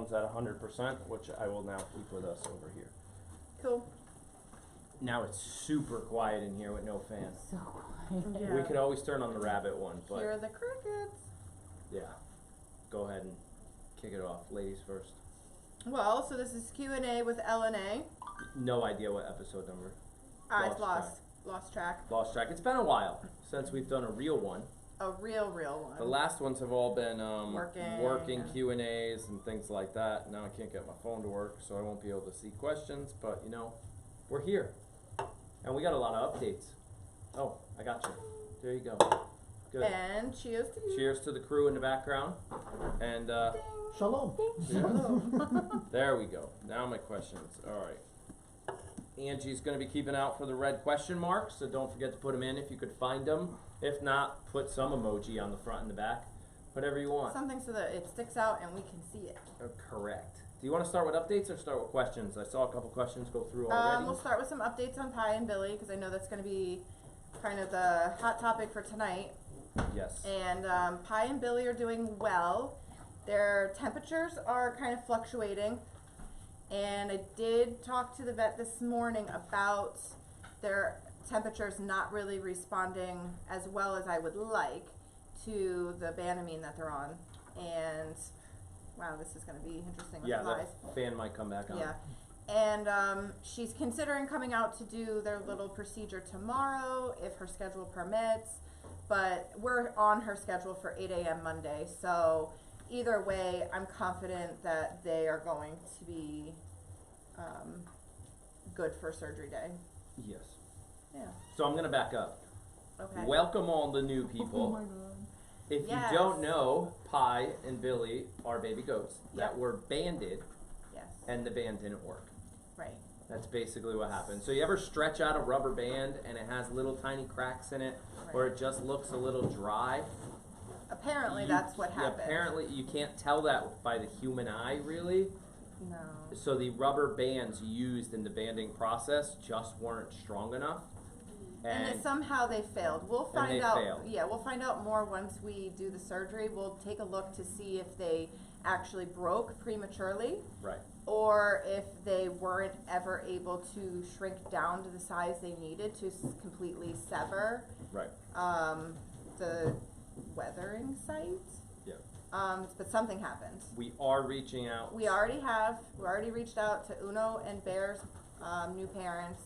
one's at 100%, which I will now keep with us over here. Cool. Now it's super quiet in here with no fan. So quiet. Yeah. We could always turn on the rabbit one, but Hear the crickets. yeah. Go ahead and kick it off. Ladies first. Well, so this is Q&A with L&A. No idea what episode number. I've lost track. Lost track. It's been a while since we've done a real one. A real one. The last ones have all been working yeah. Q&As and things like that. Now I can't get my phone to work, so I won't be able to see questions, but you know, we're here. And we got a lot of updates. Oh, I got you. There you go. Good. And cheers to you. Cheers to the crew in the background. And Shalom. there we go. Now my questions. All right. Angie's going to be keeping out for the red question marks, so don't forget to put them in if you could find them. If not, put some emoji on the front and the back. Whatever you want. Something so that it sticks out and we can see it. Correct. Do you want to start with updates or start with questions? I saw a couple questions go through already. We'll start with some updates on Pie and Billy, because I know that's going to be kind of the hot topic for tonight. Yes. And Pie and Billy are doing well. Their temperatures are kind of fluctuating. And I did talk to the vet this morning about their temperatures not really responding as well as I would like to the Banamine that they're on. And wow, this is going to be interesting with the lies. The fan might come back on. Yeah. And she's considering coming out to do their little procedure tomorrow if her schedule permits. But we're on her schedule for 8 a.m. Monday. So either way, I'm confident that they are going to be good for surgery day. Yes. Yeah. So I'm going to back up. Okay. Welcome all the new people. Oh my God. If Yes. you don't know, Pie and Billy are baby goats that Yep. were banded Yes. and the band didn't work. Right. That's basically what happened. So you ever stretch out a rubber band and it has little tiny cracks in it, or it just looks a little dry? Apparently that's what happened. Apparently you can't tell that by the human eye, really. No. So the rubber bands used in the banding process just weren't strong enough. And then somehow they failed. We'll find they out. failed. Yeah, we'll find out more once we do the surgery. We'll take a look to see if they actually broke prematurely, Right. or if they weren't ever able to shrink down to the size they needed to completely sever Right. the weathering site. Yeah. But something happened. We are reaching out. We already reached out to Uno and Bear's new parents.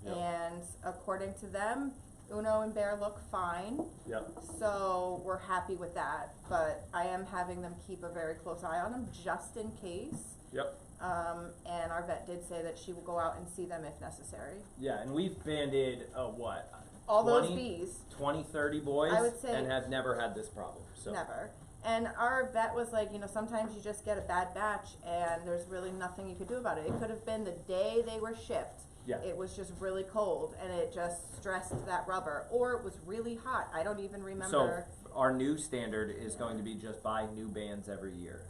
Yep. And according to them, Uno and Bear look fine. Yep. So we're happy with that. But I am having them keep a very close eye on them just in case. Yep. And our vet did say that she will go out and see them if necessary. Yeah, and we've banded, what? All those bees. 20, 30 boys, I would say and have never had this problem. So. Never. And our vet was like, sometimes you just get a bad batch and there's really nothing you could do about it. It could have been the day they were shipped. Yeah. It was just really cold and it just stressed that rubber. Or it was really hot. I don't even remember. So our new standard is going to be just buy new bands every year.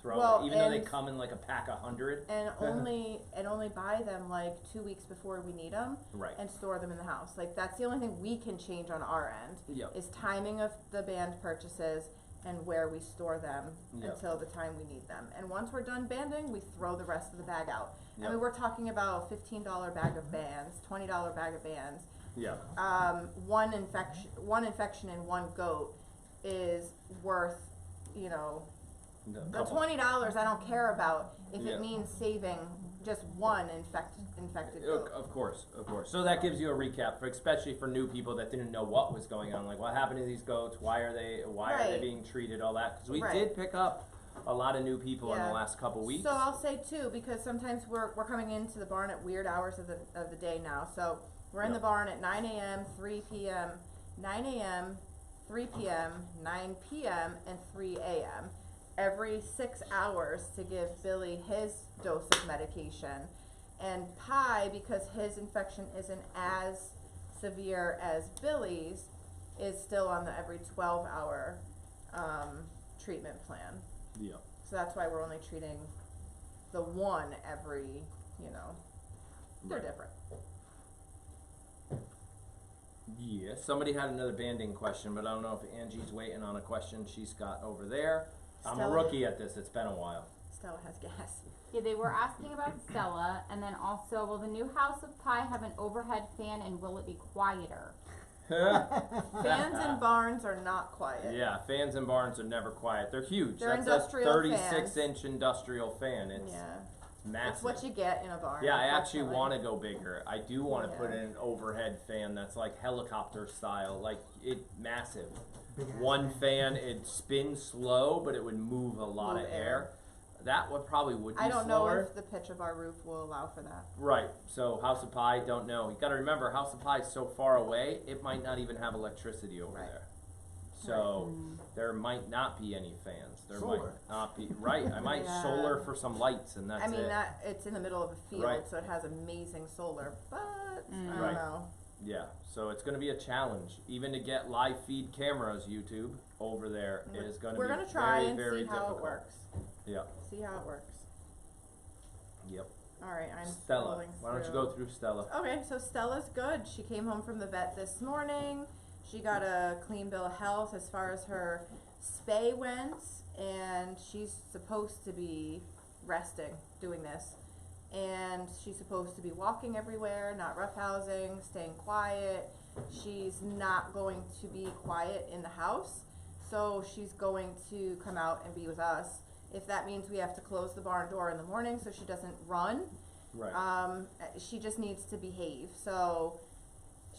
Even though they come in like a pack of 100. And only buy them like 2 weeks before we need them. Right. And store them in the house. Like that's the only thing we can change on our end. Yep. Is timing of the band purchases and where we store them Yep. until the time we need them. And once we're done banding, we throw the rest of the bag out. Yep. I mean, we're talking about a $15 bag of bands, $20 bag of bands. Yeah. One infection in one goat is worth, the $20 I don't care about if Yeah. it means saving just one infected goat. Of course. So that gives you a recap, especially for new people that didn't know what was going on. Like, what happened to these goats? Why are they Right. being treated? All that, because we Right. did pick up a lot of new people in Yeah. the last couple weeks. So I'll say too, because sometimes we're coming into the barn at weird hours of the day now. So we're in Yep. the barn at 9 a.m., 3 p.m., 9 a.m., 3 p.m., 9 p.m., and 3 a.m. every 6 hours to give Billy his dose of medication. And Pie, because his infection isn't as severe as Billy's, is still on the every 12-hour treatment plan. Yeah. So that's why we're only treating the one every, they're Right. different. Yeah. Somebody had another banding question, but I don't know if Angie's waiting on a question she's got over there. I'm a Stella. rookie at this. It's been a while. Stella has gas. Yeah, they were asking about Stella, and then also, will the new House of Pie have an overhead fan, and will it be quieter? Fans in barns are not quiet. Yeah, fans in barns are never quiet. They're huge. They're That's industrial a 36-inch industrial fan. It's massive. It's what you get in a barn. Yeah, I actually want to go bigger. I do want to put in an overhead fan that's like helicopter style, like massive. One fan, it spins slow, but it would move a lot of air. That would probably be I don't slower. know if the pitch of our roof will allow for that. Right. So House of Pie, don't know. You got to remember, House of Pie is so far away, it might not even have electricity over there. So there might not be any fans. There might not be. Right. I might solar for some lights, and that's it. I mean, it's in the middle of a field, so it has amazing solar, but I don't know. Yeah, so it's going to be a challenge. Even to get live feed cameras, YouTube, over there is going to be We're going to try very, and very see how difficult. it works. Yeah. See how it works. Yep. All right, I'm Stella. scrolling Why don't you through. go through Stella? Okay, so Stella's good. She came home from the vet this morning. She got a clean bill of health as far as her spay went, and she's supposed to be resting, doing this. And she's supposed to be walking everywhere, not roughhousing, staying quiet. She's not going to be quiet in the house, so she's going to come out and be with us. If that means we have to close the barn door in the morning so she doesn't run, she just needs to behave. So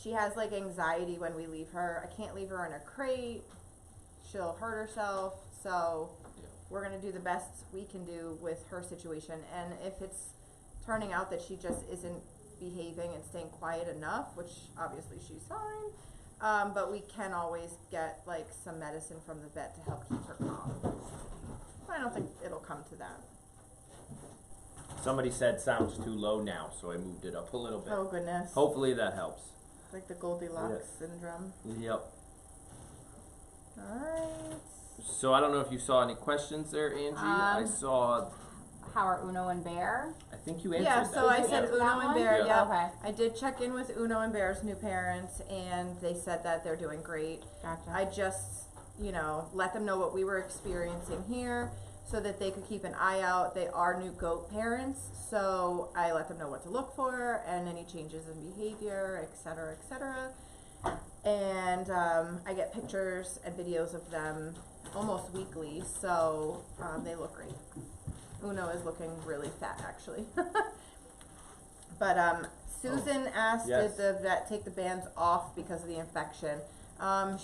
she has like anxiety when we leave her. I can't leave her in a crate. She'll hurt herself. So we're gonna do the best we can do with her situation. And if it's turning out that she just isn't behaving and staying quiet enough, which obviously she's fine, but we can always get like some medicine from the vet to help keep her calm. I don't think it'll come to that. Somebody said sounds too low now, so I moved it up a little bit. Oh goodness. Hopefully that helps. Like the Goldilocks syndrome. Yep. Alright. So I don't know if you saw any questions there, Angie. I saw. How are Uno and Bear? I think you answered Yeah, that. so I Did you said answer Uno that and one? Bear, yeah. Okay. I did check in with Uno and Bear's new parents, and they said that they're doing great. Gotcha. I just, let them know what we were experiencing here so that they could keep an eye out. They are new goat parents, so I let them know what to look for and any changes in behavior, et cetera, et cetera. And I get pictures and videos of them almost weekly, so they look great. Uno is looking really fat, actually. But Susan asked, did the vet take the bands off because of the infection?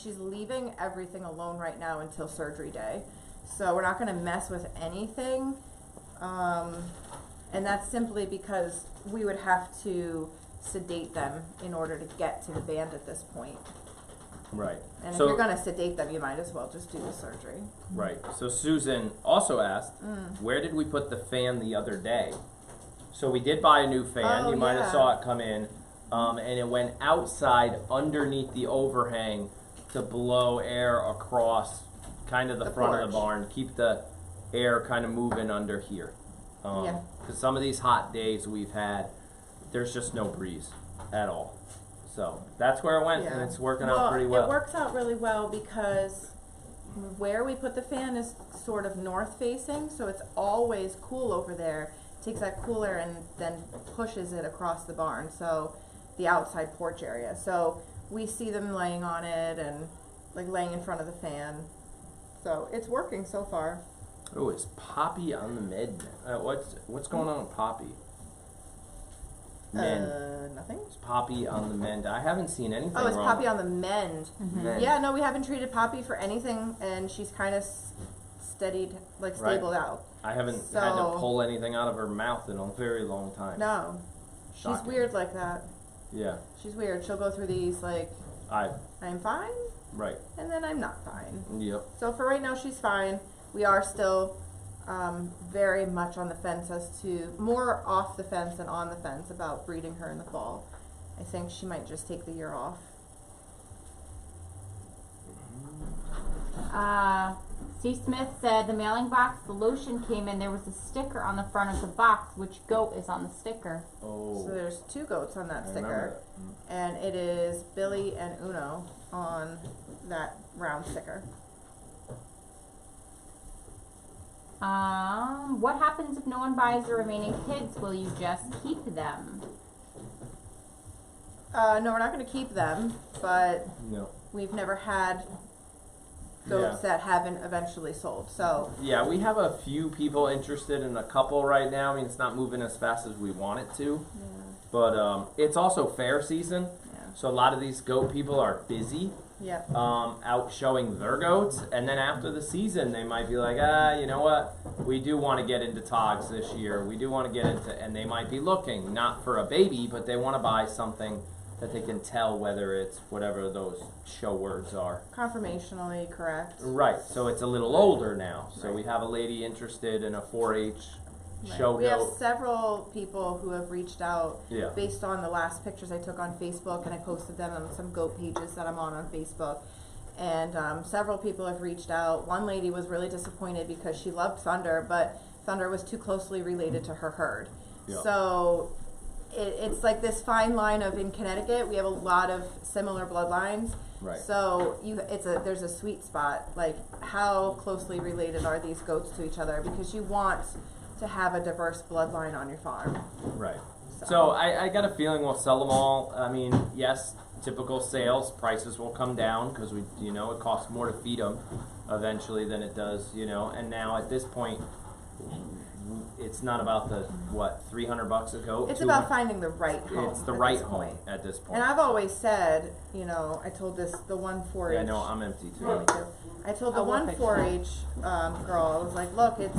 She's leaving everything alone right now until surgery day. So we're not going to mess with anything. And that's simply because we would have to sedate them in order to get to the band at this point. Right. And if you're going to sedate them, you might as well just do the surgery. Right. So Susan also asked, where did we put the fan the other day? So we did buy a new fan. You might have saw it come in. And it went outside underneath the overhang to blow air across kind of the front of the barn. Keep the air kind of moving under here. Because some of these hot days we've had, there's just no breeze at all. So that's where it went, and it's working out pretty well. It works out really well because where we put the fan is sort of north facing, so it's always cool over there. It takes that cool air and then pushes it across the barn, so the outside porch area. So we see them laying on it and like laying in front of the fan. So it's working so far. Oh, is Poppy on the med? What's going on with Poppy? Mend. Nothing. Is Poppy on the mend? I haven't seen anything Oh, it's wrong. Poppy on the mend. Mend. Yeah, no, we haven't treated Poppy for anything, and she's kind of stabled out. I haven't had to pull anything out of her mouth in a very long time. No. Shocking. She's weird like that. Yeah. She's weird. She'll go through these like, I'm fine, Right. and then I'm not fine. Yep. So for right now, she's fine. We are still very much on the fence as to, more off the fence than on the fence about breeding her in the fall. I think she might just take the year off. C. Smith said the mailing box, the lotion came in, there was a sticker on the front of the box. Which goat is on the sticker? Oh. So there's 2 goats on that I sticker, remember that. and it is Billy and Uno on that round sticker. What happens if no one buys the remaining kids? Will you just keep them? No, we're not going to keep them, but No. we've never had goats that haven't eventually sold. So Yeah, we have a few people interested in a couple right now. I mean, it's not moving as fast as we want it to, but it's also fair season, so a lot of these goat people are busy. yeah, Out showing their goats, and then after the season they might be like, you know what, we do want to get into togs this year, we do want to get into, and they might be looking not for a baby, but they want to buy something that they can tell whether it's whatever those show words are. conformationally correct. Right, so it's a little older now, so Right. we have a lady interested in a 4-H show We have goat. several people who have reached out Yeah. based on the last pictures I took on Facebook, and I posted them on some goat pages that I'm on Facebook. And several people have reached out. One lady was really disappointed because she loved Thunder, but Thunder was too closely related to her herd. Yeah. So it's like this fine line of, in Connecticut, we have a lot of similar bloodlines. Right. So there's a sweet spot. Like, how closely related are these goats to each other? Because you want to have a diverse bloodline on your farm. Right. So I got a feeling we'll sell them all. I mean, yes, typical sales prices will come down because it costs more to feed them eventually than it does, and now at this point, it's not about the, $300 a goat? It's 200 about finding the right home. It's the at right this home point. at this point. And I've always said, I told the one 4-H. Yeah, I know, I'm empty too. Yeah, me too. I told the I will one fix 4-H girl, I was like, look, it's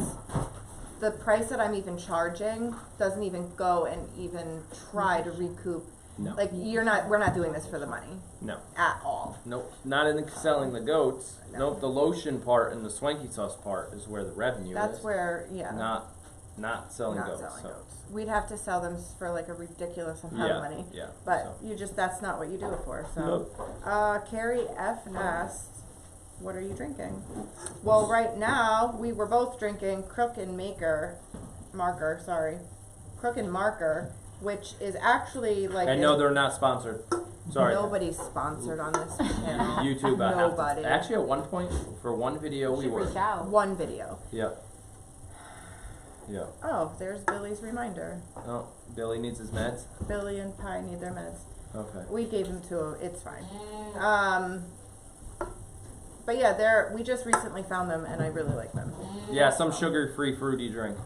the price that I'm even charging doesn't even go and even try to recoup. No. Like, we're not doing this for the money No. at all. Nope. Not in selling the goats. No. Nope. The lotion part and the Swanky sauce part is where the revenue That's is. where, Not selling not goats. selling so. goats. We'd have to sell them for like a ridiculous amount of money. Yeah. But so. that's not what you do it for. So, Carrie F asked, what are you drinking? Well, right now, we were both drinking Crook and Marker, which is actually like... And no, they're not sponsored. Sorry. Nobody's sponsored on this channel. YouTube. Nobody. Actually, at one point, for one video, we Should were. reach out. One video. Yeah. Yeah. Oh, there's Billy's reminder. Oh, Billy needs his meds. Billy and Pi need their meds. Okay. We gave them to him. It's fine. But yeah, we just recently found them, and I really like them. Yeah, some sugar-free fruity drink.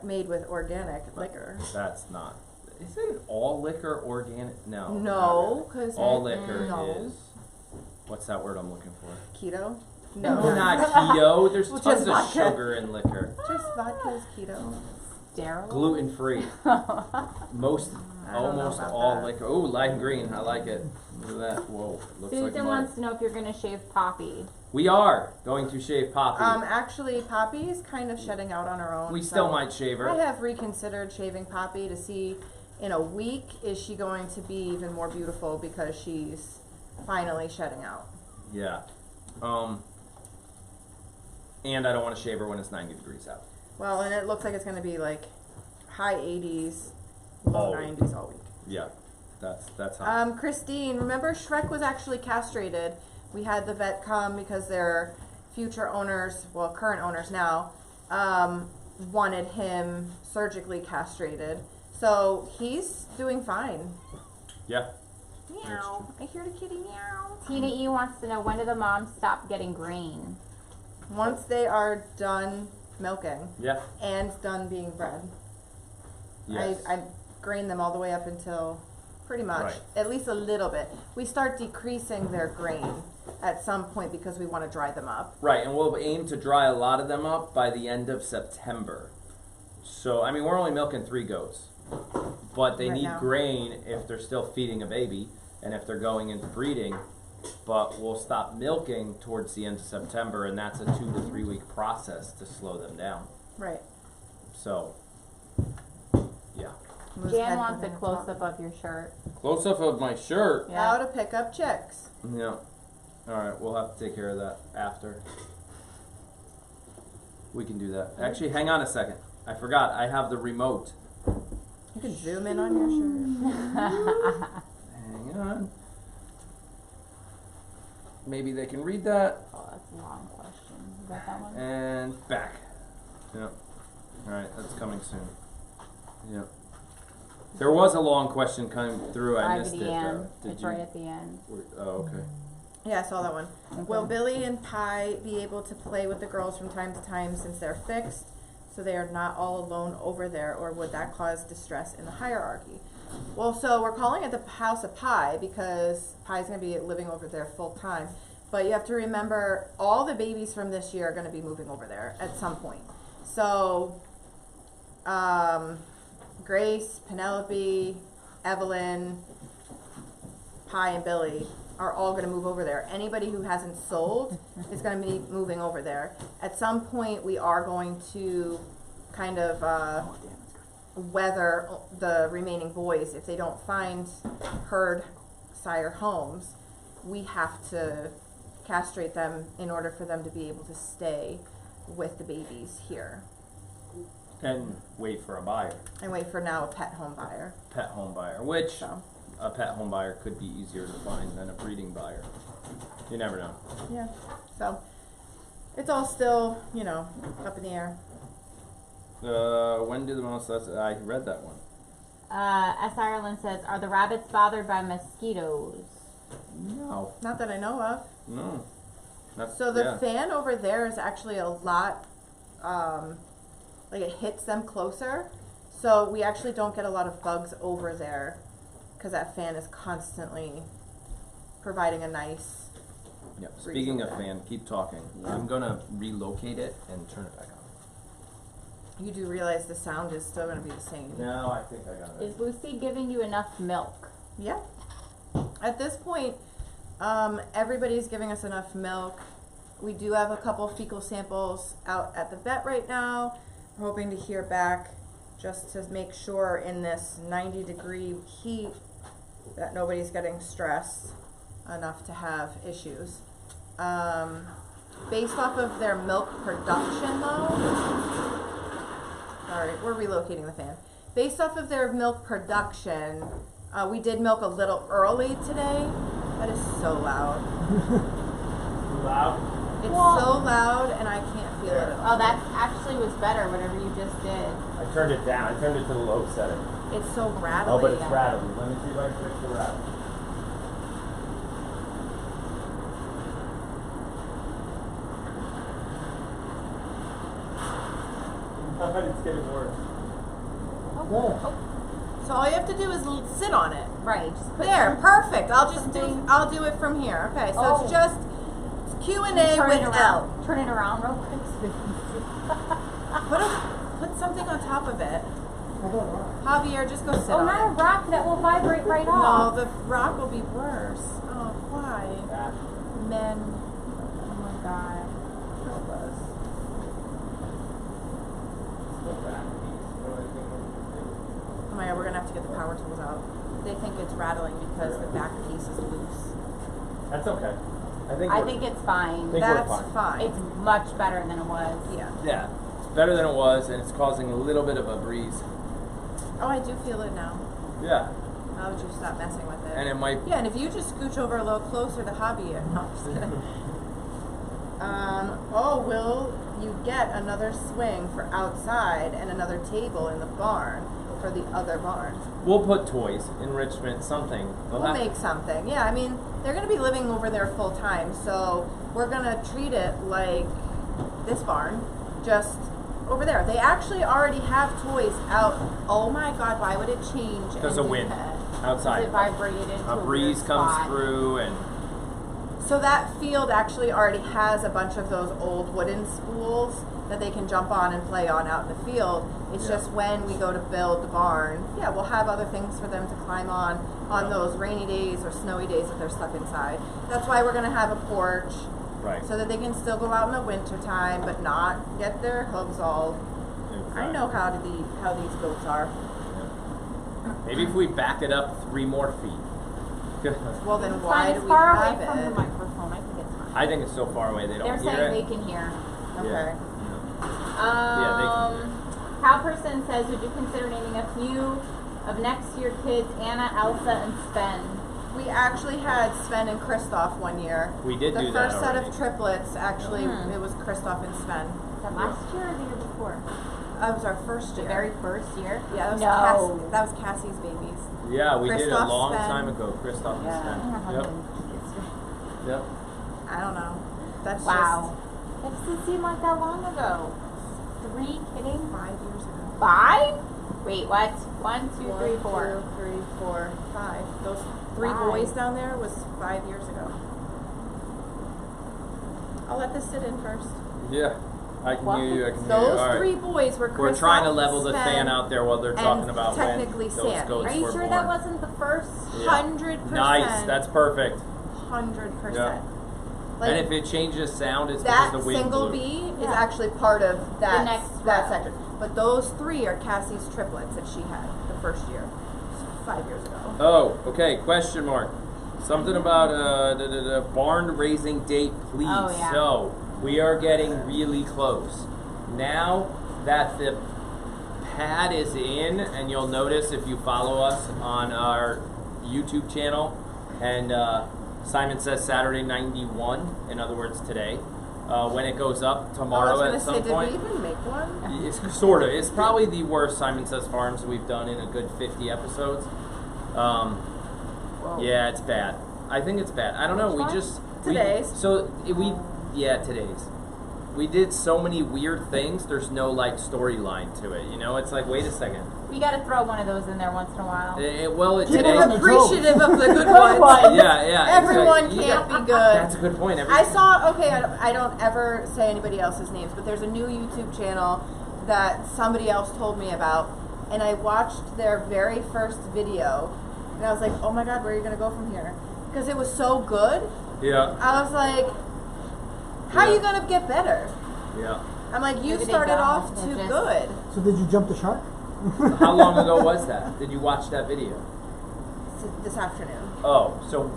Made with organic liquor. That's not. Isn't all liquor organic? No. No, because All liquor no. is. What's that word I'm looking for? Keto. No, not keto. There's Well, tons just of vodka. sugar in liquor. Just vodka is keto. Sterile. Gluten-free. Almost don't know about all that. liquor. Ooh, lime green. I like it. Look at that. Whoa. Looks Susan like mud. wants to know if you're going to shave Poppy. We are going to shave Poppy. Actually, Poppy is kind of shedding out on her own. we so still might shave her. I have reconsidered shaving Poppy to see, in a week, is she going to be even more beautiful because she's finally shedding out. Yeah. And I don't want to shave her when it's 90 degrees out. Well, and it looks like it's going to be like high 80s, low All week. 90s all week. Yeah. That's how. Christine, remember Shrek was actually castrated. We had the vet come because their future owners, well, current owners now, wanted him surgically castrated. So he's doing fine. Yeah. Meow. I hear the kitty meow. Tina E wants to know, when do the moms stop getting grain? Once they are done milking Yeah. and done being bred. Yes. I grain them all the way up until pretty much, Right. at least a little bit. We start decreasing their grain at some point because we want to dry them up. Right, and we'll aim to dry a lot of them up by the end of September. So, I mean, we're only milking 3 goats. But they Right need now. grain if they're still feeding a baby and if they're going into breeding. But we'll stop milking towards the end of September, and that's a 2 to 3 week process to slow them down. Right. So, yeah. Moose Jan head wants a within the close top. up of your shirt. Close up of my shirt. How to pick up chicks. Yeah. Alright, we'll have to take care of that after. We can do that. Actually, hang on a second. I forgot, I have the remote. You can zoom in on your shirt. Hang on. Maybe they can read that. Oh, that's a long question. Is that one? And back. Yep. Alright, that's coming soon. Yep. There was a long question coming through. I Right missed at it. the end. Did It's you? right at the end. Oh, okay. Yeah, I saw that one. Okay. Will Billy and Pie be able to play with the girls from time to time since they're fixed, so they are not all alone over there, or would that cause distress in the hierarchy? Well, so we're calling it the House of Pie because Pie's going to be living over there full time. But you have to remember, all the babies from this year are going to be moving over there at some point. So, Grace, Penelope, Evelyn, Pie, and Billy are all going to move over there. Anybody who hasn't sold is going to be moving over there. At some point, we are going to kind of weather the remaining boys. If they don't find herd sire homes, we have to castrate them in order for them to be able to stay with the babies here. And wait for a buyer. And wait for now a pet home buyer. Pet home buyer, which So, a pet home buyer could be easier to find than a breeding buyer. You never know. yeah. So, it's all still, you know, up in the air. When do the most? I read that one. S. Ireland says, are the rabbits bothered by mosquitoes? No. Not that I know of. No. That's, So the yeah. fan over there is actually a lot, like it hits them closer. So we actually don't get a lot of bugs over there because that fan is constantly providing a nice. Yeah. Speaking of over there. fan, keep talking. Yeah. I'm gonna relocate it and turn it back on. You do realize the sound is still going to be the same. No, I think I got it. Is Lucy giving you enough milk? Yeah. At this point, everybody's giving us enough milk. We do have a couple fecal samples out at the vet right now. We're hoping to hear back just to make sure in this 90-degree heat that nobody's getting stressed enough to have issues. Based off of their milk production though, sorry, we're relocating the fan. Based off of their milk production, we did milk a little early today. That is so loud. Loud? It's Whoa. so loud and I can't feel it at all. Oh, that actually was better, whatever you just did. I turned it down. I turned it to the low setting. It's so rattly. Oh, but it's rattling. Let me see if I can fix the rattle. It's getting worse. So all you have to do is sit on it. Right. Just put There, some- perfect. I'll put just something- I'll do it from here. Okay, so Oh. it's just Q&A turn with it L. around. Turn it around real quick so we can see. Put something on top of it. Javier, just go sit Oh, on not a it. rock that will vibrate right No, off. the rock will be worse. Oh, why? Men. Oh my god. Help us. Oh my god, we're gonna have to get the power tools out. They think it's rattling because the back piece is loose. That's okay. I think it's fine. Think we're That's fine. fine. It's much better than it was. Yeah. Yeah, it's better than it was, and it's causing a little bit of a breeze. Oh, I do feel it now. Yeah, How would you stop messing with it? and it might. Yeah, and if you just scooch over a little closer to Javier. No, I'm just kidding. Will you get another swing for outside and another table in the barn for the other barn? We'll put toys, enrichment, something. We'll make something. Yeah, I mean, they're going to be living over there full time, so we're going to treat it like this barn, just over there. They actually already have toys out. Oh my god, why would it change? Because of wind outside. It vibrated into A breeze weird comes spot. through, and So that field actually already has a bunch of those old wooden spools that they can jump on and play on out in the field. It's Yeah. just when we go to build the barn, yeah, we'll have other things for them to climb on Yeah. those rainy days or snowy days if they're stuck inside. That's why we're going to have a porch right. so that they can still go out in the winter time but not get their hooves all. I know how these goats are. Yeah. Maybe if we back it up 3 more feet. Well, then It's why fine. do It's we far have away from the it? microphone. I think it's fine. I think it's so far away they don't They're hear saying it. they can hear. Okay. Yeah. Halperson says, would you consider naming a few of next year kids, Anna, Elsa, and Sven? We actually had Sven and Kristoff one year. We did do The that first set already. of triplets, actually, Hmm. it was Kristoff and Sven. Was that last year or the year before? That was our first The year. very first year? Yeah, that was, No. that was Cassie's babies. Yeah, we did a Kristoff, long Sven. time ago. Kristoff and Yeah. Sven. I don't know how Yep. many kids were- Yep. I don't know. That's Wow. That doesn't seem like that long ago. 3 kidding? just 5 years ago. 5? Wait, what? 1, 2, 3, 4. 1, 2, 3, 4, 5. Those 3 Five. boys down there was 5 years ago. I'll let this sit in first. Yeah. I can What? hear you. I can hear you. Those All right. 3 boys were We're trying to Kristoff, level the Sven, fan out there while they're talking and about technically when those Sandy. goats Are you were sure born. that wasn't the first? Yeah. 100%. Nice. That's perfect. 100%. Yeah. Like, and if it changes sound, it's that because the wind single blew. bee is Yeah. actually part of that, next that row. section. But those 3 are Cassie's triplets that she had the first year. 5 years ago. Oh, okay. Question mark. Something about barn raising date, please. Oh, yeah. So we are getting really close. Now that the pad is in, and you'll notice if you follow us on our YouTube channel, and Simon says Saturday 91, in other words today, when it goes up I tomorrow was at gonna some say, did point. we even make one? It's sort of. It's probably the worst Simon Says Farms we've done in a good 50 episodes. Whoa. Yeah, it's bad. I think it's bad. I don't know. Which We one? just Today's. Today's. We did so many weird things. There's no like storyline to it. You know, it's like wait a second. You gotta throw one of those in there once in a while. Keep today. them appreciative of the good ones. Yeah. Everyone exactly. can't be good. That's a good point. I saw, okay, I don't ever say anybody else's names, but there's a new YouTube channel that somebody else told me about, and I watched their very first video, and I was like, oh my god, where are you going to go from here? Because it was so good. Yeah. I was like, how are Yeah. you going to get better? Yeah. I'm like, you Maybe they started don't. off They're too just- good. So did you jump the shark? How long ago was that? Did you watch that video? This afternoon. Oh, so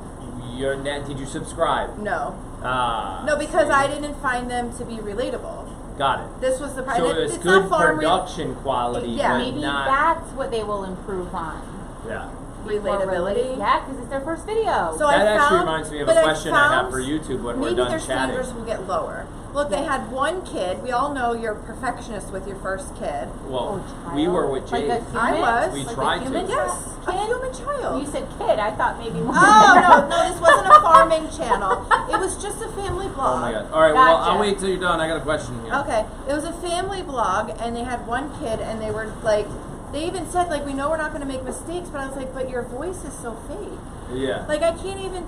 did you subscribe? No. Ah. No, because see. I didn't find them to be relatable. Got it. This was the So it's it's good not farm production quality, Yeah. but Maybe not. that's what they will improve on. Yeah. Before relatability. release. Yeah, because it's their first video. So That I actually found, reminds me of but a question I have found for YouTube when we're maybe done their chatting. standards will get lower. Look, they had one kid. We all know you're a perfectionist with your first kid. Well, Oh, we child. were with Like Jade. a human? I was. We Like tried a to. human Yes, a kid? human child. You said kid. I thought maybe one. Oh no, this wasn't a farming channel. It was just a family blog. Oh my god. Alright, well, Gotcha. I'll wait till you're done. I got a question here. Okay, it was a family blog, and they had one kid, and they were like, they even said like, we know we're not going to make mistakes, but I was like, but your voice is so fake. Yeah. Like I can't even.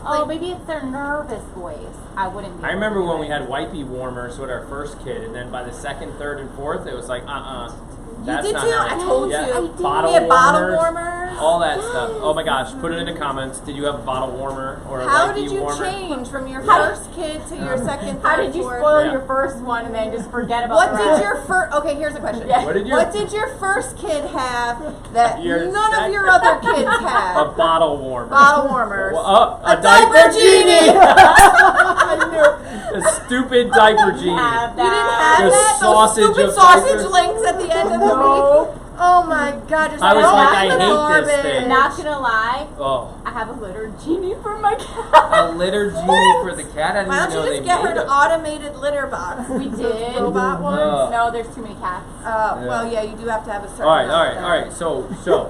Oh, Like, maybe it's their nervous voice. I wouldn't be I able remember to do when we it. had wipey warmers with our first kid, and then by the second, third, and fourth, it was like, You That's did not too? how I it- told yeah. you. I did. Bottle We had bottle warmers, warmers. all that stuff. Oh my gosh, put it in the comments. Did you have a bottle warmer or a How wipey did you warmer? change from your How- first kid to your second, How third, did you fourth? spoil Yeah. your first one and then just forget about What the did rest? your first? Okay, here's a question. Yeah. What did your- What did your first kid have that Your none of second- your other kids A had? bottle warmer. Bottle warmers. A diaper genie. I knew. A stupid diaper genie. Have You didn't that. have The that? sausage Those stupid of sausage diapers? links at the end of the No. week. Oh my god, you're I was so like, I hate this garbage. thing. Not gonna lie, Oh, I have a litter genie for my a cat. litter genie for the cat. I didn't Why even don't know you they just get her made an them. automated litter box? We Those did. robot ones? No, there's too many cats. Well, yeah, you do have to have a certain. All right. amount of So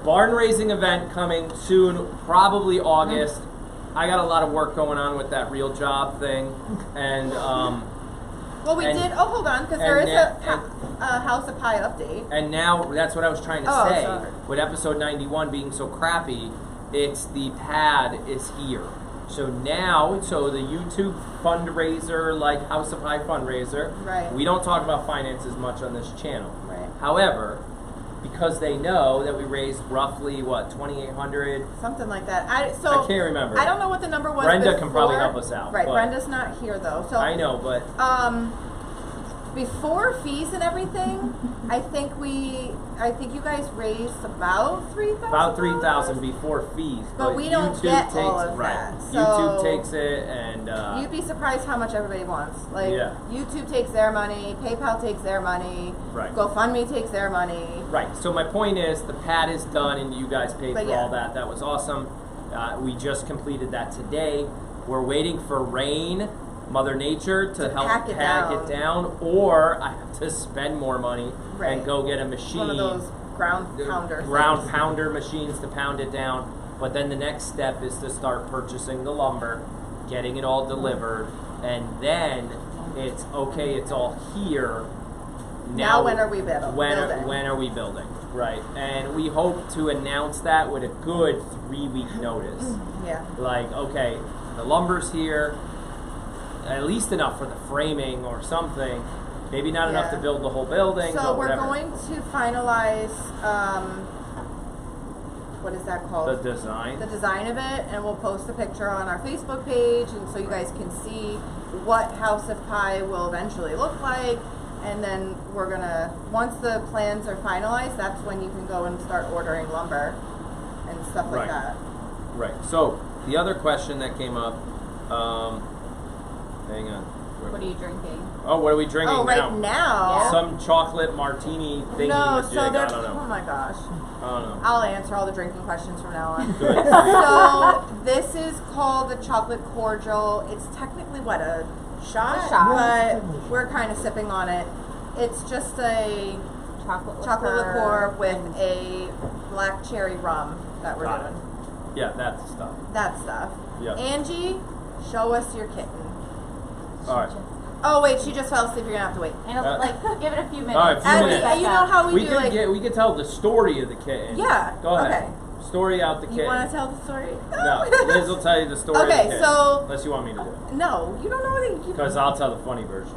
barn raising event coming soon, probably August. I got a lot of work going on with that real job thing, and Well, we And- did. Oh, hold on, because and there is that- a House of Pie update. and now that's what I was trying to Oh, say. sorry. With episode 91 being so crappy, it's the pad is here. So now, so the YouTube fundraiser, like House of Pie fundraiser, Right. we don't talk about finances much on this channel. Right. However, because they know that we raised roughly what 2,800. Something like that. I can't remember. I don't know what the number was. Brenda can probably before. help us out, Right, but- Brenda's not here though. So I know, but before fees and everything, I think you guys raised about 3,000. about 3,000 before fees. But we don't YouTube get takes, all of right. that, YouTube so takes it, and You'd be surprised how much everybody wants. Like Yeah. YouTube takes their money, PayPal takes their money, Right. GoFundMe takes their money. right. So my point is, the pad is done, and you guys paid But for yeah. all that. That was awesome. We just completed that today. We're waiting for rain, Mother Nature, to help pack it down, or I have to spend more money Right. and go get a machine. One of those ground pounder ground things. pounder machines to pound it down. But then the next step is to start purchasing the lumber, getting it all delivered, and then it's okay, it's all here. Now when are we building? When are we building? Right. And we hope to announce that with a good 3-week notice. Yeah. Like, okay, the lumber's here, at least enough for the framing or something. Maybe not enough to Yeah. build the whole building, So but we're whatever. going to finalize, what is that called? The design. The design of it, and we'll post a picture on our Facebook page, and so you guys can see what House of Pie will eventually look like. And then we're gonna, once the plans are finalized, that's when you can go and start ordering lumber and stuff like Right. that. Right. So the other question that came up, hang on. What are you drinking? Oh, what are we drinking Oh, now? right now? Yeah. Some chocolate martini thingy No, majig, so I there's, don't oh know. my gosh. I don't know. I'll answer all the drinking questions from now on. Good. So this is called the chocolate cordial. It's technically what, a shot? A shot. But we're kind of sipping on it. It's just a chocolate liqueur with a black cherry rum that we're Got it. doing. Yeah, that's the stuff. That stuff. Yeah. Angie, show us your kitten. All right. Oh wait, she just fell asleep. You're gonna have to wait. And give it a few minutes. All right, few And minutes. you know how we do like. we could tell the story of the kitten. Yeah. Go ahead. Okay. Story out the kitten. You want to tell the story? No, Liz will tell you the story Okay, of the kitten. so- Unless you want me to do it. No, you don't know anything. Because I'll tell the funny version.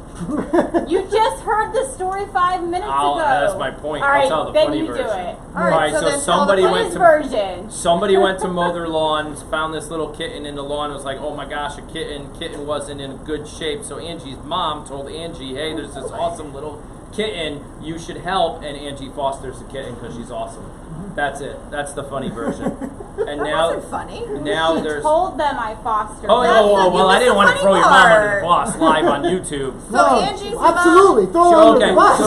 You just heard the story 5 minutes ago. That's my point. All I'll right, tell the then funny you version. do it. All right, so then tell somebody the went His to version. somebody went to mow their lawns, found this little kitten in the lawn, was like, oh my gosh, a kitten. Kitten wasn't in good shape. So Angie's mom told Angie, hey, there's this awesome little kitten. You should help. And Angie fosters the kitten because she's awesome. That's it. That's the funny version. And That now, wasn't funny. now She there's. told them I fostered. Oh, That's oh, the- well, you I missed didn't the want to funny throw your mom under part. the bus live on YouTube. So No, Angie's absolutely. Throw So, her under okay, the bus.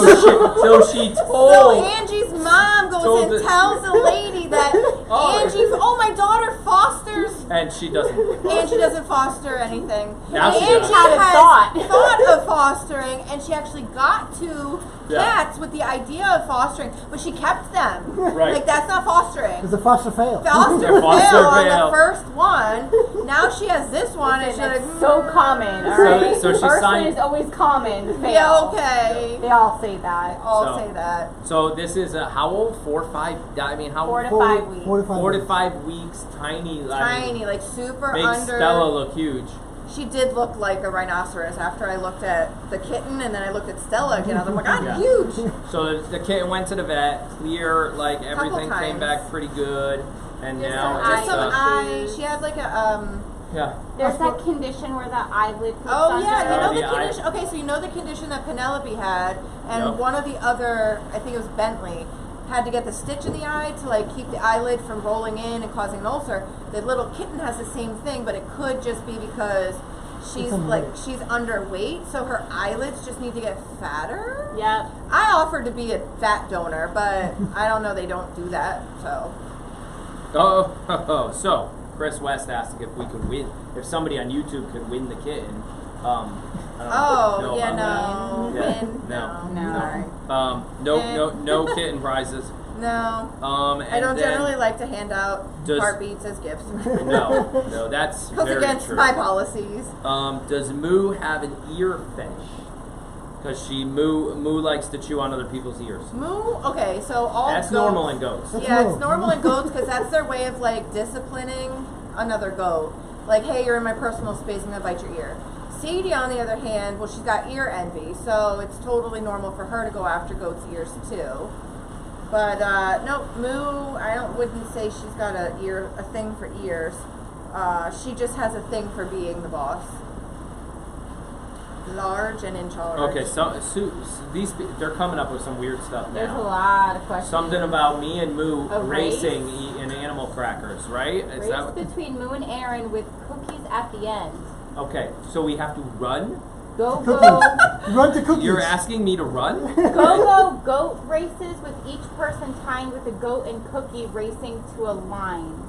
so she So told. Angie's mom goes Told and the- tells the lady that Oh. Angie, my daughter fosters. And she doesn't. Angie doesn't foster anything. Now she Angie does. Had a has thought. of fostering, and she actually got 2 Yeah. cats with the idea of fostering, but she kept them. Right. Like that's not fostering. Does the foster fail? Foster Foster fail on fail. the first one. Now she has this one, and she's like, It's so common, alright? so she First signed- one is always common. Fail. yeah, okay. They all say that. I'll So- say that. So this is how old? 4 or 5? I mean, how 4 to 4 5 weeks. 4 to 5 weeks, tiny. I mean, Tiny, like super makes under. Stella look huge. She did look like a rhinoceros after I looked at the kitten and then I looked at Stella again. I was like, oh my god, Yeah. huge! So the kitten went to the vet, clear, like everything came times. back pretty good, and now some it's Just some eye. eye She had like a yeah. There's that condition where the eyelid puts Oh under. yeah, you know the the eye- condition. Okay, so you know the condition that Penelope had, and Yep. one of the other, I think it was Bentley, had to get the stitch in the eye to like keep the eyelid from rolling in and causing an ulcer. The little kitten has the same thing, but it could just be because she's like underweight. she's underweight, so her eyelids just need to get fatter. Yep. I offered to be a fat donor, but I don't know, they don't do that. So So Chris West asked if we could win, if somebody on YouTube could win the kitten. I don't oh know yeah, about no, that. Yeah. Win, No. sorry. No kitten prizes. No. And I don't then- generally like to hand out Does- heartbeats as gifts. No, that's Goes very against true. my policies. Does Moo have an ear fetish? Because Moo likes to chew on other people's ears. Moo. Okay, so all That's goats, normal in goats. That's Yeah, Moo. it's normal in goats because that's their way of like disciplining another goat. Like, hey, you're in my personal space, I'm gonna bite your ear. Sadie, on the other hand, well, she's got ear envy, so it's totally normal for her to go after goats' ears too. But no, Moo, wouldn't say she's got a thing for ears. She just has a thing for being the boss. Large and in charge. Okay, so they're coming up with some weird stuff There's a now. lot of questions. Something about me and Moo A race? racing in animal crackers, right? Is Race that what, between Moo and Aaron with cookies at the end. okay? So we have to run. Go Cookies. Run to cookies. You're asking me to run? go goat races with each person tying with a goat and cookie racing to a line.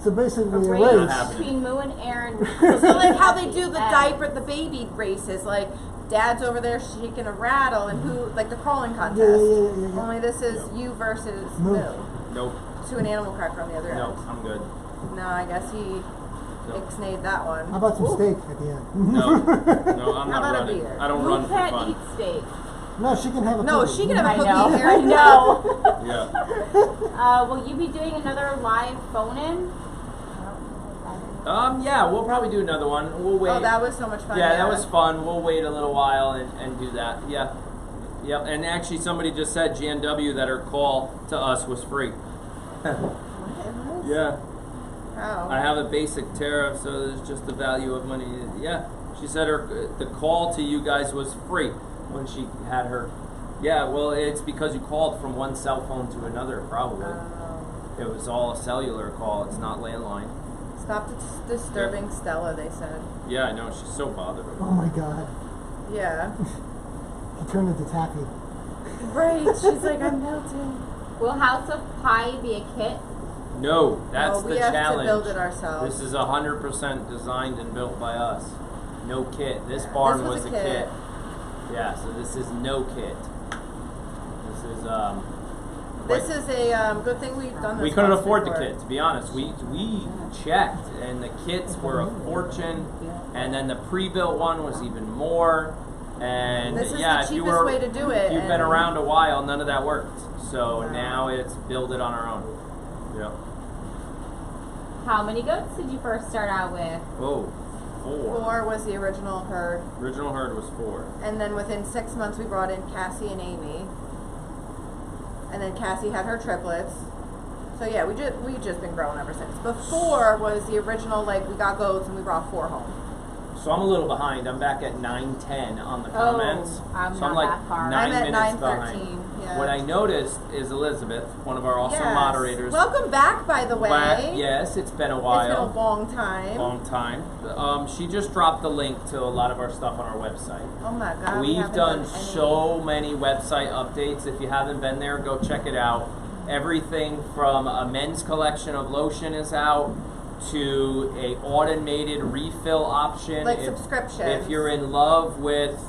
So basically, A a race Not race. happening. between Moo and Aaron. So like how they do the And- diaper, the baby races, like Dad's over there shaking a rattle, and who like the crawling contest. Yeah. Only this is you versus Moo. Moo. Nope. To an animal cracker on the other Nope. end. I'm good. No, I guess he Nope. ixnayed that one. How about some steak at the end? No. No, I'm How not about a running. beer? I don't Moo run for can't fun. eat steak. No, she can have a No, cookie. she can have a I cookie. know. I Aaron. know. Yeah. Will you be doing another live phone-in? Yeah, we'll probably do another one. We'll wait. Oh, that was so much fun. Yeah, that was fun. We'll wait a little while and do that. Yeah. Yep. And actually, somebody just said, GNW, that her call to us was free. Yeah. Oh. I have a basic tariff, so there's just the value of money. Yeah. She said the call to you guys was free when she had her. Yeah, well, it's because you called from one cell phone to another, probably. Oh. It was all a cellular call. It's not landline. Stop disturbing Stella, they said. Yeah, I know. She's so bothered. Oh my God. Yeah. He turned into Taffy. Right. She's like, I'm melting. Will House of Pie be a kit? No, that's No, the we have challenge. to build it ourselves. This is 100% designed and built by us. No kit. This barn This was was a a kit. kit. Yeah, so this is no kit. This is This is a good thing we've done this. we couldn't once afford the before. kit, to be honest. We checked, and the kits were a fortune, and then the pre-built one was even more. And This is yeah, the if you cheapest were, way to do it, if you've been and- around a while, none of that worked. So Wow. now it's build it on our own. Yep. How many goats did you first start out with? Oh, 4. 4 was the original herd, Original herd was 4. and then within 6 months we brought in Cassie and Amy, and then Cassie had her triplets. So yeah, we just been growing ever since. But 4 was the original, like we got goats and we brought 4 home. So I'm a little behind. I'm back at 9:10 on the Oh, comments. I'm so not I'm like that far. 9 I'm at minutes 9:13. behind. Yeah. What I noticed is Elizabeth, one of our awesome Yes. moderators. Welcome back, by the way. Yes, it's been a It's while. been a long time. Long time. She just dropped the link to a lot of our stuff on our website. Oh my God. we We've haven't done any. so many website updates. If you haven't been there, go check it out. Everything from a men's collection of lotion is out to a automated refill option. Like if subscriptions. you're in love with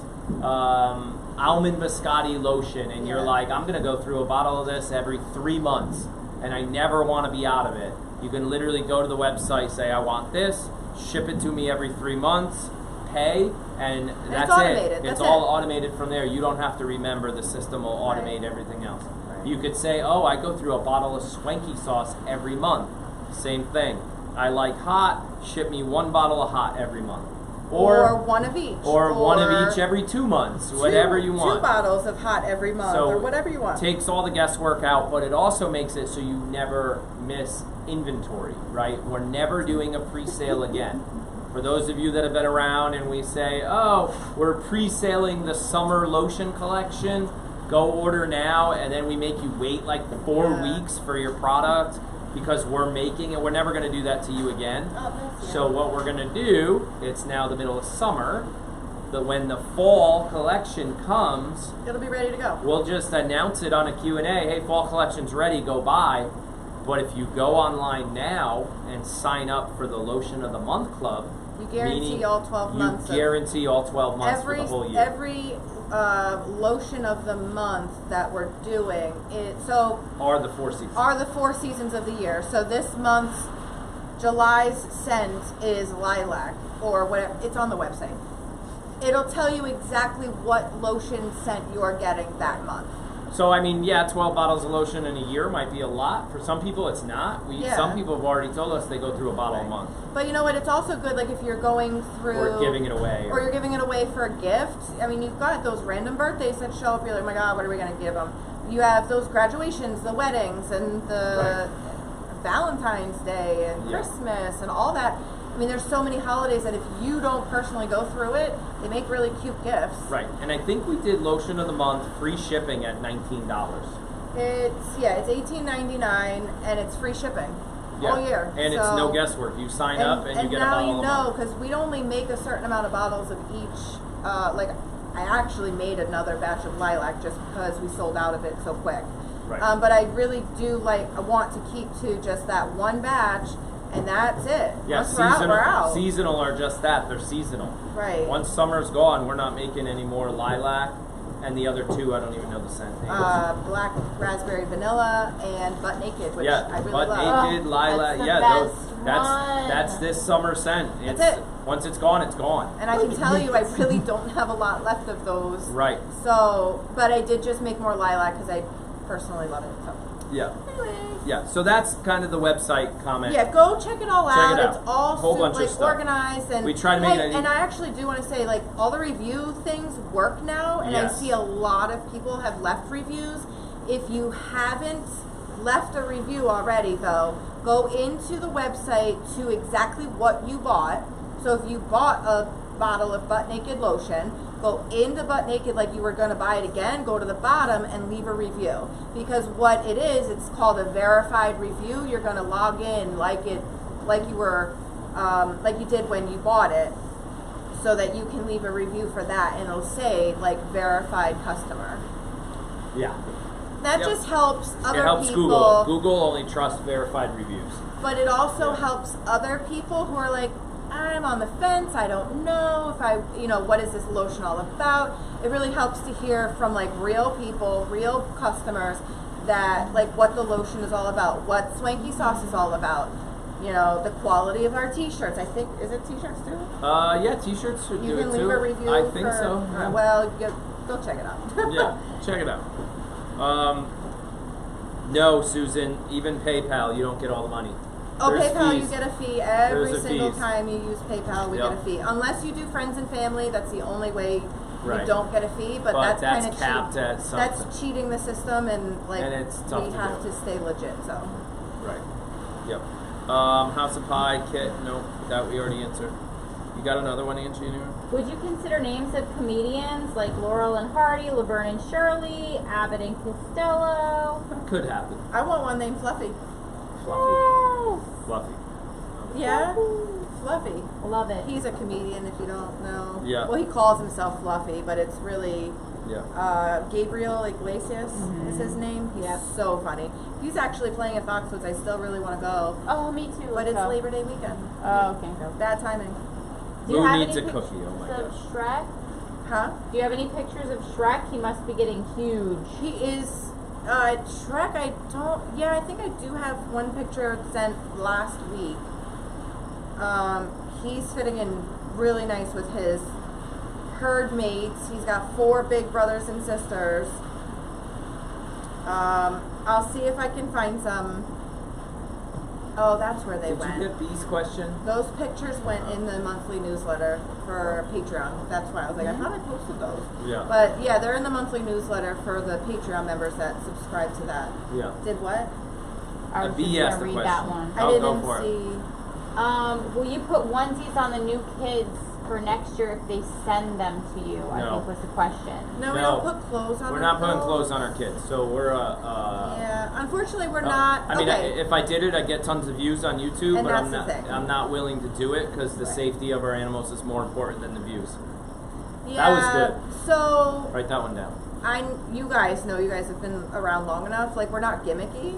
almond biscotti lotion and you're Yeah. like, I'm gonna go through a bottle of this every 3 months and I never want to be out of it, you can literally go to the website, say I want this, ship it to me every 3 months, pay, and that's automated. it. That's It's all it. automated from there. You don't have to remember. The system will automate everything else. Right. You could say, oh, I go through a bottle of Swanky sauce every month. Same thing. I like hot, ship me 1 bottle of hot every month. Or one of each. Or one of each every 2 months, whatever you want. 2 bottles of hot every month, So or whatever you want. Takes all the guesswork out, but it also makes it so you never miss inventory, right? We're never doing a pre-sale again. For those of you that have been around and we say, oh, we're pre-saling the summer lotion collection, go order now, and then we make you wait like 4 Yeah. weeks for your product because we're making it. We're never going to do that to you again. Oh, bless you. So what we're going to do, it's now the middle of summer, that when the fall collection comes, It'll be ready to go. we'll just announce it on a Q&A, hey, fall collection's ready, go buy. But if you go online now and sign up for the Lotion of the Month Club, You guarantee meaning all 12 months. You guarantee all 12 months every for the whole year. every lotion of the month that we're doing Or the 4 seasons. are the 4 seasons of the year. So this month's July's scent is lilac or whatever. It's on the website. It'll tell you exactly what lotion scent you're getting that month. So I mean, yeah, 12 bottles of lotion in a year might be a lot. For some people, it's not. Yeah. Some people have already told us they go through a bottle a month. But you know what? It's also good, like if you're going through Or giving it away. or you're giving it away for a gift. I mean, you've got those random birthdays that show up. You're like, oh my God, what are we gonna give them? You have those graduations, the weddings, and the Valentine's Day and Yeah. Christmas and all that. I mean, there's so many holidays that if you don't personally go through it, they make really cute gifts. Right, and I think we did Lotion of the Month, free shipping at $19. It's $18.99 and it's free shipping all year. And it's So- no guesswork. You sign up and you get a now bottle you a know month. because we only make a certain amount of bottles of each. Like I actually made another batch of lilac just because we sold out of it so quick. Right. But I really do I want to keep to just that one batch and that's it. Yeah, Once we're out, seasonal. we're out. Seasonal are just that. They're seasonal. Right. Once summer's gone, we're not making any more lilac, and the other two, I don't even know the scent names. Black raspberry vanilla and butt naked, which yeah, I really butt love. naked, lilac. that's the Yeah, best that's one. this summer scent. It's That's it. Once it's gone, it's gone. And I can tell you, I really don't have a lot left of those. Right. So, but I did just make more lilac because I personally love it. So. Yeah. Anyway. Yeah. So that's kind of the website comment. Yeah, go check it all Check out. it out. It's all Whole bunch of like stuff. organized, and We try to make it. and I actually do want to say, like, all the review things work now, and Yes. I see a lot of people have left reviews. If you haven't left a review already, though, go into the website to exactly what you bought. So if you bought a bottle of Butt Naked lotion, go into Butt Naked like you were going to buy it again, go to the bottom and leave a review. Because what it is, it's called a verified review. You're going to log in like you were, like you did when you bought it, so that you can leave a review for that, and it'll say like verified customer. Yeah. That Yep. just helps other It helps people. Google. Google only trusts verified reviews. But it also Yeah. helps other people who are like, I'm on the fence, I don't know if I, what is this lotion all about? It really helps to hear from like real people, real customers, that like what the lotion is all about, what Swanky Sauce is all about, the quality of our t-shirts. I think, is it t-shirts too? Yeah, t-shirts should You do can it leave too. a review. I think so. Yeah. Well, go check it out. Yeah, check it out. No, Susan, even PayPal, you don't get all the money. Oh, There's PayPal, fees. you get a fee every There's a single fees. time you use PayPal. We Yep. get a fee, unless you do friends and family. That's the only way Right. you don't get a fee. But, But that's kind that's of capped at something. That's cheating the system, and like And it's tough we to have do. to stay legit. So Right. Yep. House of Pie, Kit, nope, that we already answered. You got another one, Angie, anywhere? Would you consider names of comedians like Laurel and Hardy, Laverne and Shirley, Abbott and Costello? That could happen. I want one named Fluffy. Fluffy. Fluffy. Yeah, Fluffy. Love it. He's a comedian. If you don't know. Yeah. Well, he calls himself Fluffy, but it's really Yeah. Gabriel Iglesias is his name. He's Yep. so funny. He's actually playing at Foxwoods. I still really want to go, Oh, me too. but let's it's go. Labor Day weekend. Oh, okay. Bad timing. Do you Who have needs any a cookie? Oh my pictures of gosh. Shrek? Huh? Do you have any pictures of Shrek? He must be getting huge. He is Shrek. I don't. Yeah, I think I do have one picture sent last week. He's fitting in really nice with his herd mates. He's got 4 big brothers and sisters. I'll see if I can find some. Oh, that's where they Did went. you get B's question? Those pictures went in the monthly newsletter for Patreon. That's why I was like, I thought I posted those. Yeah. But yeah, they're in the monthly newsletter for the Patreon members that subscribe to that. Yeah. Did what? I was B just asked gonna the read that question. one. I Oh, go didn't for it. see. Will you put onesies on the new kids for next year if they send them to you? I No. think was the question. No, we don't put clothes on. We're them, not putting though. clothes on our kids, so we're Yeah, unfortunately, we're not. I mean, okay. if I did it, I'd get tons of views on YouTube, And but I'm that's the not. thing. I'm not willing to do it because the Right. safety of our animals is more important than the views. Yeah, that was good. So Write that one down. you guys know, you guys have been around long enough. Like, we're not gimmicky,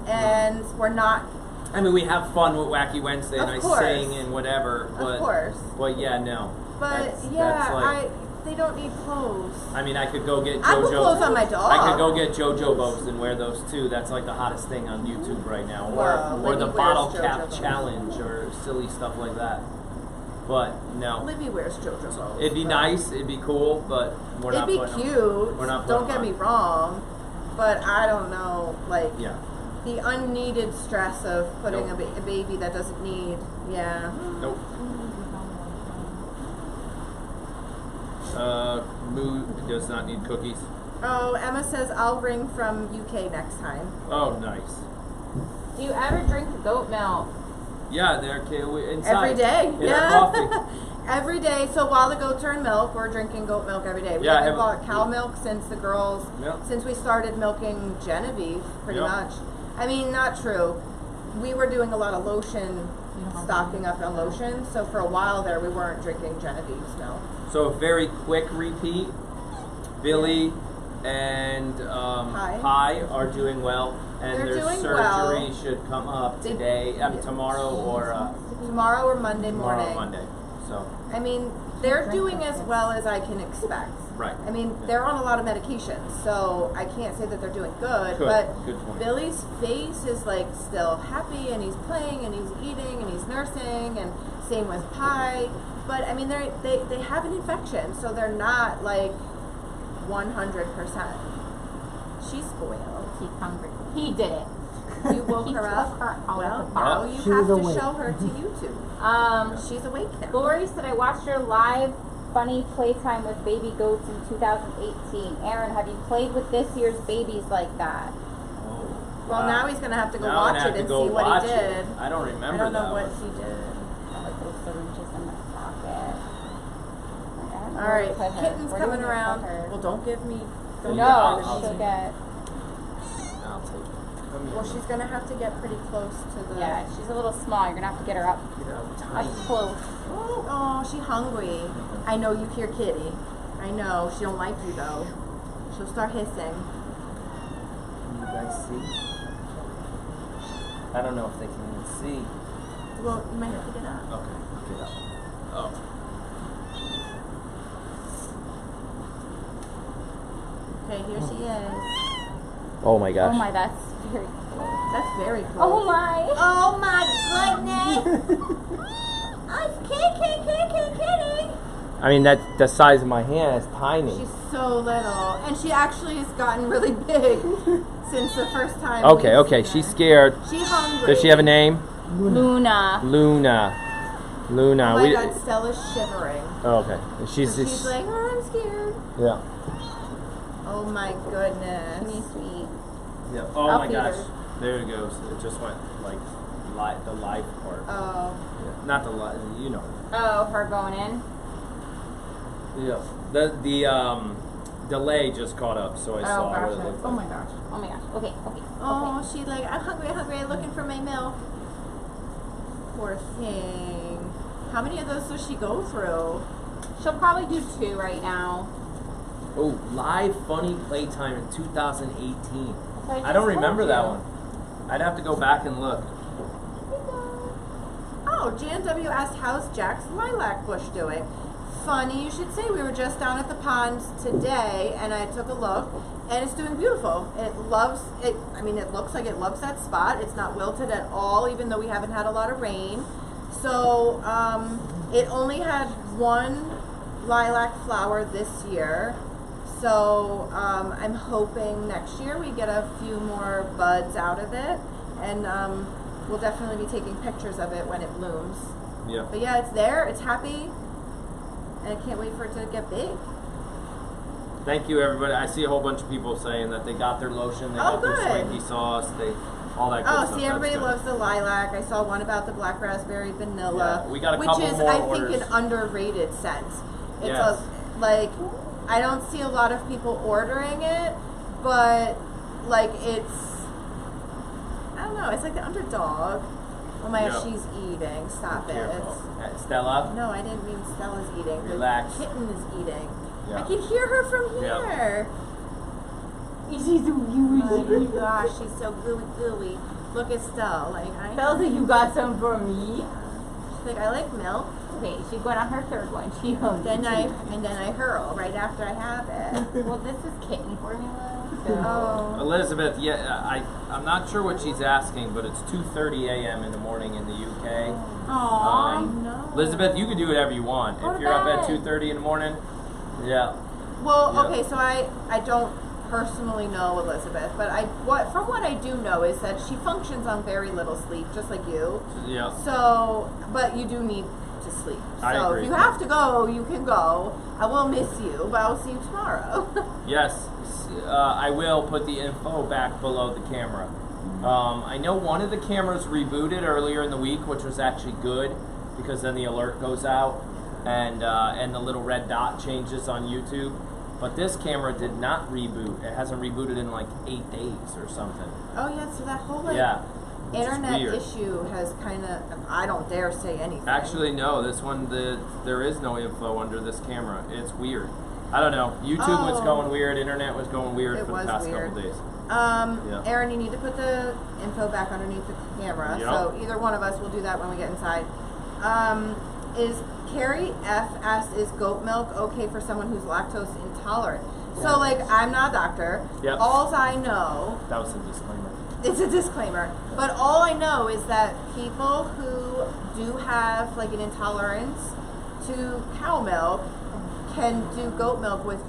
and we're not. I mean, we have fun with Wacky Wednesday, and Of I course. sing and whatever. But, Of course. But yeah, no. But That's yeah, like, they don't need clothes. I mean, I could go get I put clothes on my dog. I could go get JoJo bows and wear those too. That's like the hottest thing on YouTube right now. Well, Or Libby the wears bottle JoJo cap bows. challenge or silly stuff like that. But no. Libby wears JoJo bows. It'd be but- nice, it'd be cool, but we're It'd not be putting them. cute. We're not Don't putting get them me wrong, but I don't know, like Yeah. the unneeded stress of putting Nope. a baby that doesn't need. Yeah. Nope. Mood does not need cookies. Oh, Emma says I'll ring from UK next time. Oh, nice. Do you ever drink goat milk? Yeah, they're inside. Every day. In yeah. our coffee. Every day. So while the goats are in milk, we're drinking goat milk every day. We Yeah, I haven't have- bought cow milk since the girls, Yep. since we started milking Genevieve, pretty Yep. much. I mean, not true. We were doing a lot of lotion, stocking up on lotion. So for a while there, we weren't drinking Genevieve's milk. So a very quick repeat. Billy and Pie. Pie are doing well. and They're their doing surgery well. should come up They- today, tomorrow, or Tomorrow or Monday tomorrow morning. or Monday. So, I mean, they're doing as well as I can expect. right. I mean, they're on a lot of medications, so I can't say that they're doing good. Good. But Good point. Billy's face is like still happy, and he's playing, and he's eating, and he's nursing, and same with Pie. But I mean, they have an infection, so they're not like 100%. She's spoiled. He's hungry. He did it. You woke He her took up. her out Well, of the now box. you She have was to awake. show her to YouTube. She's awake now. Lori said, I watched your live funny playtime with baby goats in 2018. Aaron, have you played with this year's babies like that? Well, Wow. now he's gonna have to go Now I'm watch gonna have it to and go see what watch he it. did. I don't I remember don't know that what one. he did. I like those syringes in my pocket. I don't know All where to right, put her. kitten's Where do coming we put around. her? Well, don't give me. Don't No, give her I'll she'll take get. I'll take it. Come here. Well, she's gonna have to get pretty close to the. Yeah, she's a little small. You're gonna have to get her up, Get out up tiny. close. Oh, she's hungry. I know you hear Kitty. I know she don't like you though. She'll start hissing. Can you guys see? I don't know if they can even see. Well, you might have to get up. Okay, I'll get up. Oh. Okay, here she is. Oh my Oh gosh. my, that's very close. That's very close. Oh my. Oh my goodness! I'm kidding. I mean, that's the size of my hand. It's tiny. She's so little, and she actually has gotten really big since the first time. Okay, we've okay. seen She's her. scared. She hungry. Does she have a name? Luna. Luna. Luna. Oh my God, Stella's shivering. Oh, okay. She's So she's like, oh, I'm scared. yeah. Oh my goodness. Sweet, sweet. Yeah. Oh I'll my feed gosh. her. There it goes. It just went like the live part. Oh. Yeah. Not the live. You know. Oh, her going in. Yeah. The delay just caught up, so I saw what it gotcha. looked Oh like. my gosh. Oh my gosh. Okay, okay. Oh, she's like, I'm hungry, looking for my milk. Poor thing. How many of those does she go through? She'll probably do 2 right now. Oh, live funny playtime in 2018. So I don't just remember told that you. one. I'd have to go back and look. Oh, Jan W asked, how's Jack's lilac bush doing? Funny you should say. We were just down at the pond today, and I took a look, and it's doing beautiful. It loves it. I mean, it looks like it loves that spot. It's not wilted at all, even though we haven't had a lot of rain. So it only had one lilac flower this year. So I'm hoping next year we get a few more buds out of it, and we'll definitely be taking pictures of it when it blooms. Yeah. But yeah, it's there, it's happy, and I can't wait for it to get big. Thank you, everybody. I see a whole bunch of people saying that they got their lotion, they Oh, got their good. Swanky sauce, all that good Oh, stuff. see, That's everybody good. loves the lilac. I saw one about the black raspberry vanilla, Yeah, we got a which couple is, more I orders. think, an underrated scent. It's Yes. I don't see a lot of people ordering it, but like I don't know, it's like the underdog. Oh my gosh, Yeah. she's eating. Stop Be it. careful. Stella, No, I didn't mean Stella's eating. Relax. The kitten is eating. Yeah. I can hear her from Yeah. here. She's so Oh cute. my gosh, she's so gooey. Look at Stella. Like, Stella, you got some for me. she's like, I like milk. Okay, she's going on her 3rd one. She owns Then it. I hurl right after I have it. Well, this is kitten formula. So. Oh. Elizabeth, I'm not sure what she's asking, but it's 2:30 a.m. in the morning in the UK. Aww. I know. Elizabeth, you can do whatever you want. Go If to you're up at bed. 2:30 in the morning, yeah. Well, Yeah. okay, so I don't personally know Elizabeth, but from what I do know is that she functions on very little sleep, just like you. Yeah. So, but you do need to sleep. I So agree. if you have to go, you can go. I will miss you, but I'll see you tomorrow. Yes, I will put the info back below the camera. I know one of the cameras rebooted earlier in the week, which was actually good because then the alert goes out and the little red dot changes on YouTube. But this camera did not reboot. It hasn't rebooted in like 8 days or something. Oh yeah, so that whole Yeah. which is internet weird. issue has kind of, I don't dare say anything. Actually, no. This one, there is no info under this camera. It's weird. I don't know. YouTube was Oh. going weird. Internet was going weird It for was the past weird. couple days. Yeah. Aaron, you need to put the info back underneath the camera. Yep. So either one of us will do that when we get inside. Is Carrie F asked, is goat milk okay for someone who's lactose intolerant? So like, I'm not a doctor. Yep. Alls I know, That was a disclaimer. it's a disclaimer, but all I know is that people who do have like an intolerance to cow milk can do goat milk with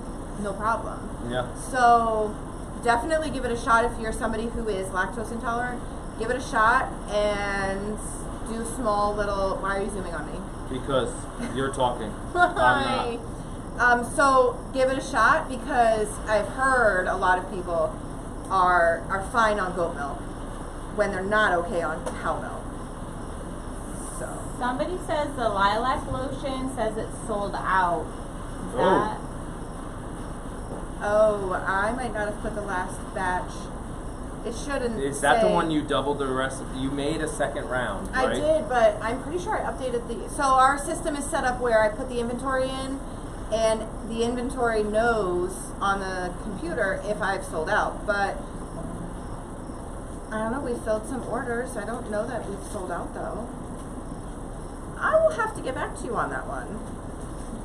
no problem. Yeah. So definitely give it a shot if you're somebody who is lactose intolerant. Give it a shot and do small little. Why are you zooming on me? Because you're talking. I'm not. So give it a shot because I've heard a lot of people are fine on goat milk when they're not okay on cow milk. So Somebody says the lilac lotion says it's sold out. Is Oh. that? oh, I might not have put the last batch. It shouldn't. Is that the say- one you doubled the recipe? You made a second round, right? I did, but I'm pretty sure I updated the. So our system is set up where I put the inventory in, and the inventory knows on the computer if I've sold out. But I don't know. We filled some orders. I don't know that we've sold out though. I will have to get back to you on that one.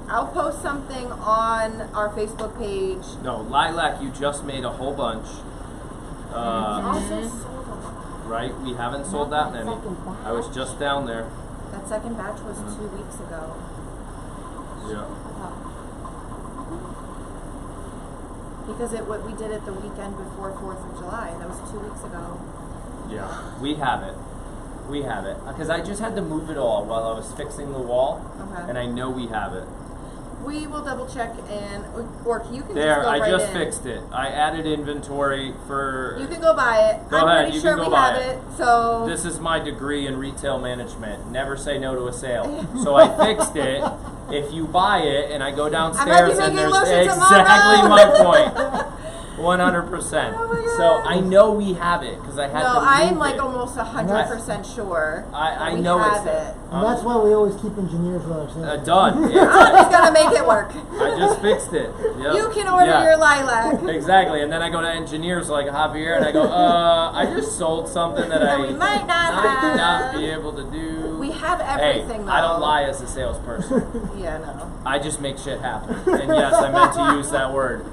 I'll post something on our Facebook page. No, lilac. You just made a whole bunch. Also sold a lot. Right? We haven't sold that many. I was just down there. That second batch was 2 weeks ago. Yeah. Because what we did it the weekend before 4th of July. That was 2 weeks ago. Yeah. We have it. We have it. Because I just had to move it all while I was fixing the wall. Okay. And I know we have it. We will double check and, or you can There, just go I right just in. fixed it. I added inventory for... You can go buy it. Go I'm ahead, pretty you sure can go we buy have it. it. So This is my degree in retail management. Never say no to a sale. So I fixed it. If you buy it and I go downstairs and making there's lotion exactly tomorrow. my point. 100%. Oh my So God. I know we have it because I had no, to move I'm like it. almost 100% sure. I we know have it's there. it. And that's why we always keep engineers with ourselves. Done. Yeah. I'm just gonna make it work. I just fixed it. Yep. You can order Yeah. your lilac. Exactly, and then I go to engineers like Javier, and I go, I just sold something that I we might not might have. not be able to do. We have Hey, everything though. I don't lie as a salesperson. Yeah, no. I just make shit happen. And yes, I meant to use that word.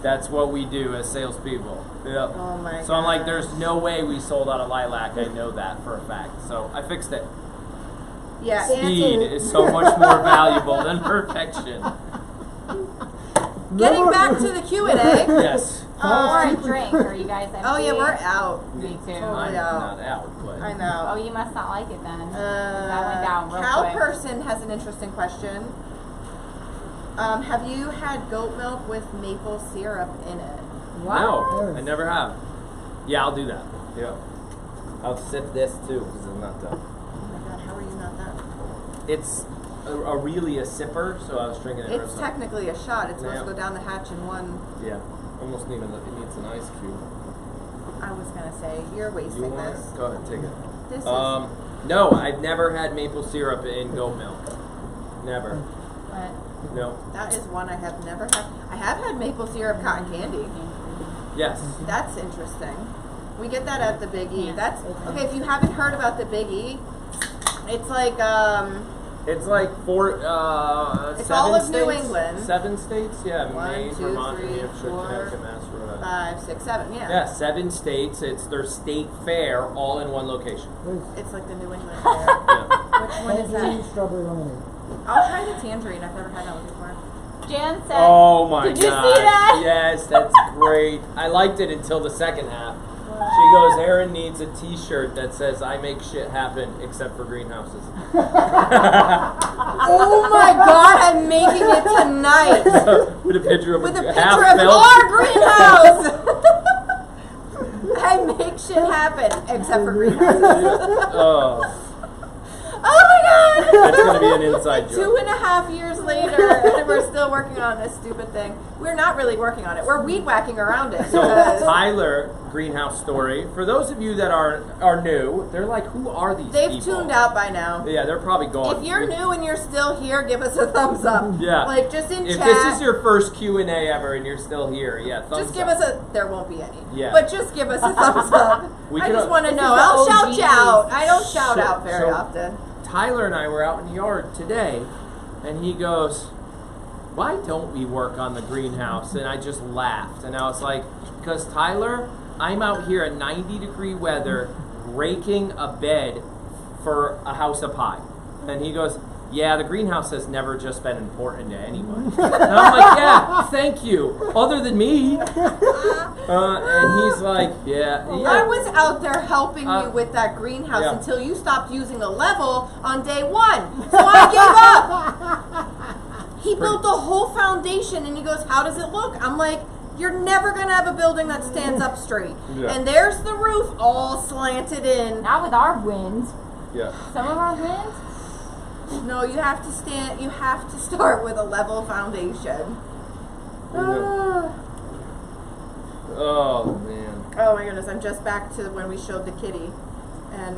That's what we do as salespeople. Yep. Oh my So I'm like, gosh. there's no way we sold out of lilac. I know that for a fact. So I fixed it. Yeah, Speed is so much more valuable than perfection. Getting back to the Q&A. Yes. Or a drink. Are you guys empty? Oh yeah, we're out. Me too. I'm out. not out, but I know. Oh, you must not like it then. that went down real Cow quick. person has an interesting question. Have you had goat milk with maple syrup in it? no, I never have. Yeah, I'll do that. Yeah. I'll sip this too because I'm not done. Oh my god, how are you not that? It's really a sipper, so I was drinking it. It's technically a shot. It's supposed Yeah. to go down the hatch in one. Yeah. Almost need it needs an ice cube. I was gonna say, you're You wasting want this. it? Go ahead, take it. This No, I've never had maple syrup in goat milk. Never. But No. that is one I have never had. I have had maple syrup cotton candy. Yes. That's interesting. We get that at the Big E. Yeah. That's okay. If you haven't heard about the Big E, it's like It's like It's seven all of states. New England. 7 states, yeah. 1, Maine, 2, Vermont, 3, New Hampshire, 4, Connecticut, Mass, Rhode Island. 5, 6, 7. Yeah. Yeah, 7 states. It's their state fair, all in one location. It's like the New England fair. Yeah. Which one is Tangerine, that? strawberry lemonade. I'll try the tangerine. I've never had that one before. Jan said, Oh my Did you see god! that? Yes, that's great. I liked it until the second half. She goes, Aaron needs a T-shirt that says "I make shit happen except for greenhouses." Oh my god, I'm making it tonight With a picture of with a half picture of felt. our greenhouse. I make shit happen except for greenhouses. Oh. Oh my god! That's going to be an inside joke. 2.5 years later, and we're still working on this stupid thing. We're not really working on it. We're weed whacking around it. So because Tyler, greenhouse story. For those of you that are new, they're like, who are these they've people? tuned out by now. Yeah, they're probably gone. If you're new and you're still here, give us a thumbs up. Yeah. Like, just in if chat. this is your first Q&A ever and you're still here, yeah, thumbs Just give up. us a. There won't be any. Yeah. But just give us a thumbs up. We I can- just want to This know. is the I'll shout OGs. you out. I don't shout So- out very so- often. Tyler and I were out in the yard today, and he goes, why don't we work on the greenhouse? And I just laughed. And I was like, because Tyler, I'm out here in 90-degree weather raking a bed for a house of pie. And he goes, yeah, the greenhouse has never just been important to anyone. And I'm like, yeah, thank you. Other than me. And he's like, yeah. I was out there helping you with that greenhouse yeah. until you stopped using a level on day 1. So I gave up. He built the whole foundation and he goes, how does it look? I'm like, you're never going to have a building that stands up straight. Yeah. And there's the roof all slanted in. Not with our winds. Yeah. Some of our winds. No, you have to start with a level foundation. Oh, man. Oh my goodness, I'm just back to when we showed the kitty. And,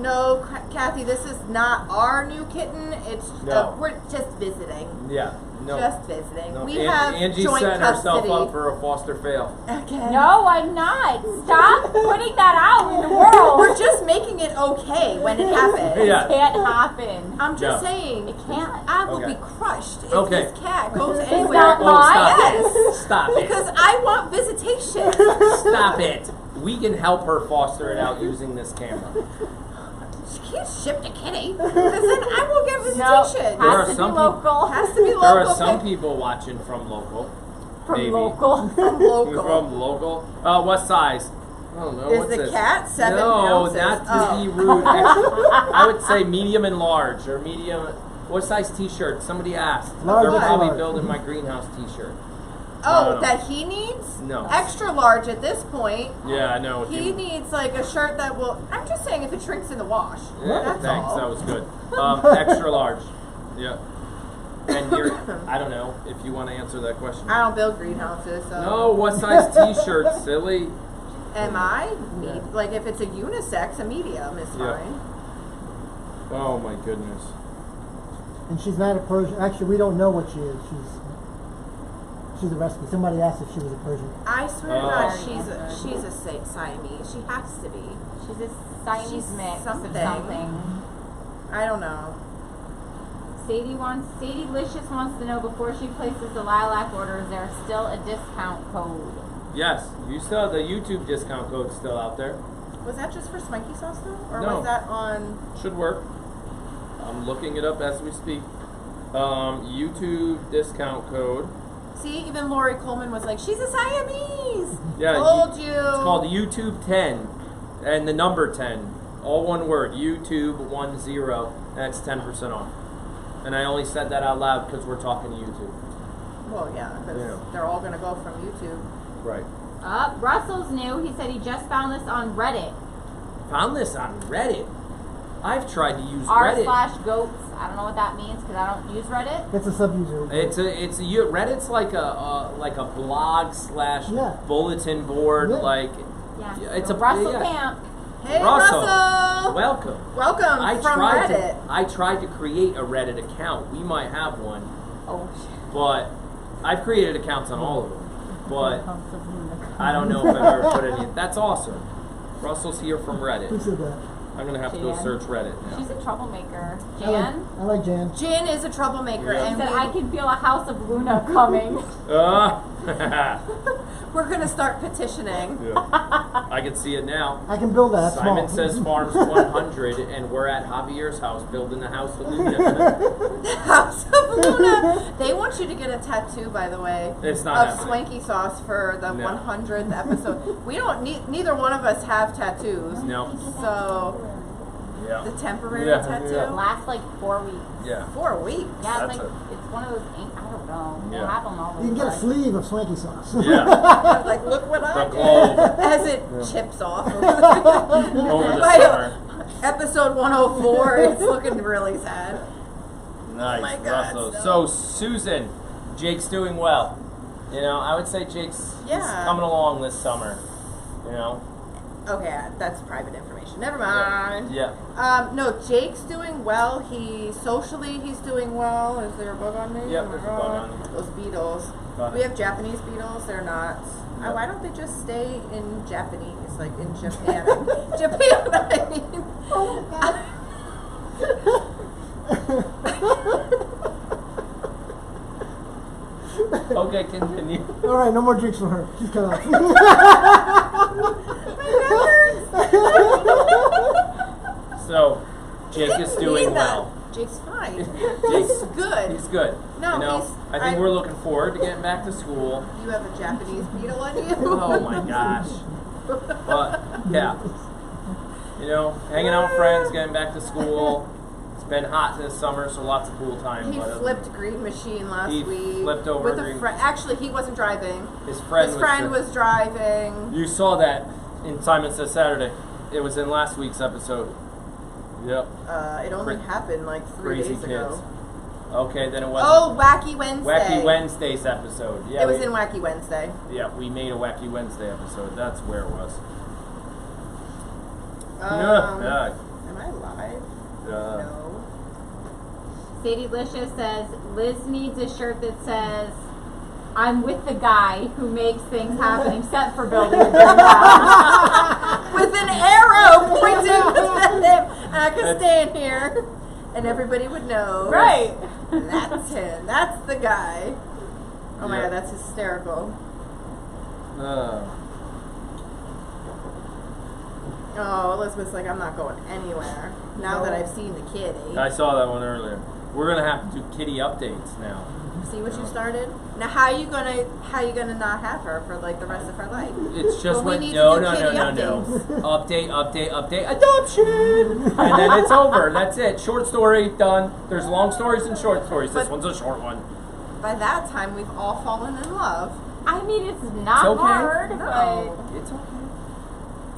no, Kathy, this is not our new kitten. It's, No. we're just visiting. Yeah. No. Just visiting. No. We have Angie's joint setting herself custody. up for a foster fail. Again. No, I'm not. Stop putting that out in the world. We're just making it okay when it happens. Yeah. It can't happen. I'm just No. saying. It can't. I will Okay. be crushed if Okay. this cat goes It's anywhere. not mine. Yes. Stop it. Because I want visitation. Stop it. We can help her foster it out using this camera. She can't ship the kitty. Because then I will get No, visitation. There are has to be some local. Has to be local. There are some pick- people watching from local. From Maybe. local. From local. From local. What size? I don't know. Is What's the this? cat 7 no, ounces? not to Oh. be rude. Actually, I would say medium and large, or medium. What size T-shirt? Somebody asked. Large They're and probably large. building my greenhouse T-shirt. Oh, No. that he needs? No. Extra large at this point. Yeah, I know. He needs like a shirt that will. I'm just saying if it shrinks in the wash. Yeah, That's thanks. all. That was good. Extra large. Yeah. And you're, I don't know if you want to answer that question. I don't build greenhouses, so. No, what size T-shirt, silly? Am I? Like if it's a unisex, a medium is Yeah. fine. Oh my goodness. And she's not a Persian. Actually, we don't know what she is. She's a rescue. Somebody asked if she was a Persian. I swear to Oh. God, she's a Siamese. She has to be. She's a Siamese She's mix something. of something. I don't know. Sadie Licious wants to know before she places the lilac order, is there still a discount code? Yes, you still have the YouTube discount code still out there. Was that just for Swanky sauce though? Or No. was that on. Should work. I'm looking it up as we speak. YouTube discount code. See, even Lori Coleman was like, she's a Siamese! Yeah, Told you. It's called YouTube 10 and the number 10. All one word. YouTube 10. That's 10% off. And I only said that out loud because we're talking YouTube. Well, yeah, because Yeah. they're all going to go from YouTube. Right. Russell's new. He said he just found this on Reddit. Found this on Reddit. I've tried to use R Reddit. slash goats. I don't know what that means because I don't use Reddit. It's a sub-user. Reddit's like a blog slash Yeah. bulletin board. Yeah. Like Yeah. it's So a Russell yeah. Camp. Hey, Russell. Russell! Welcome. Welcome from Reddit. I tried to create a Reddit account. We might have one, Oh shit. but I've created accounts on all of them. But I don't know if I've ever put any. That's awesome. Russell's here from Who Reddit. said that? I'm gonna have to go Jan. search Reddit now. She's a troublemaker. I like, Jan. I like Jan. Jan is a troublemaker, Yeah. She and said, I can feel a house of Luna coming. we're going to start petitioning. Yeah. I can see it now. I can build that. That's Simon small. says Farms 100, and we're at Javier's house building the house of Luna. House of Luna. They want you to get a tattoo, by the way, It's not of happening. Swanky Sauce for the No. 100th episode. We don't neither one of us have tattoos. No. So Yeah. the temporary Yeah, tattoo. yeah. Lasts like 4 weeks. Yeah. 4 weeks. Yeah, That's it's like it's one of those ink. I don't know. We'll Yeah. have them all. You can get a the time. sleeve of Swanky sauce. Yeah. Like, look what I The did. globe. As it chips off. Over the My summer. Episode 104. It's looking really sad. Nice. Oh my God, Russell. so- So Susan, Jake's doing well. You know, I would say Jake's he's Yeah. coming along this summer. You know. Okay, that's private information. Never mind. Yeah. No, Jake's doing well. Socially, he's doing well. Is there a bug on me? Yep, Oh my there's a bug God. on you. Those beetles. Got We it. have Japanese beetles. They're not. Yep. Why don't they just stay in Japanese, like in Japan? Japan, I mean. Oh my God. Okay, continue. All right, no more drinks for her. She's cut off. So, Jake is doing Mean that. well. Jake's fine. Jake's He's good. He's good. No, you know, he's- I think I- we're looking forward to getting back to school. You have a Japanese beetle on you. Oh my gosh. But yeah, you know, hanging out with friends, getting back to school. It's been hot this summer, so lots of pool time. He but flipped Green Machine last He week. flipped over with a Green friend. Actually, he wasn't driving. his friend, His friend the- was driving. You saw that in Simon Says Saturday. It was in last week's episode. Yep. It only Cra- happened like 3 Crazy days kids. ago. Okay, then it wasn't. Oh, Wacky Wednesday. Wacky Wednesday's episode. Yeah, It was we, in Wacky Wednesday. yeah, we made a Wacky Wednesday episode. That's where it was. Am I live? Uh, No. Sadie Licious says Liz needs a shirt that says I'm with the guy who makes things happen except for building a dream house. With an arrow pointing at him. And I could stand here and everybody would know. Right. That's him. That's the guy. Oh my Yeah. God, that's hysterical. Oh, Elizabeth's like, I'm not going anywhere. Now that I've seen the kitty. I saw that one earlier. We're gonna have to do kitty updates now. See what you started? Now how you gonna not have her for like the rest of her life? It's just Well, we what need no to do no no kitty no no. updates. Update adoption, and then it's over. That's it. Short story done. There's long stories and short stories. This But- one's a short one. By that time we've all fallen in love. I mean, it's not It's okay. hard, No. It's okay.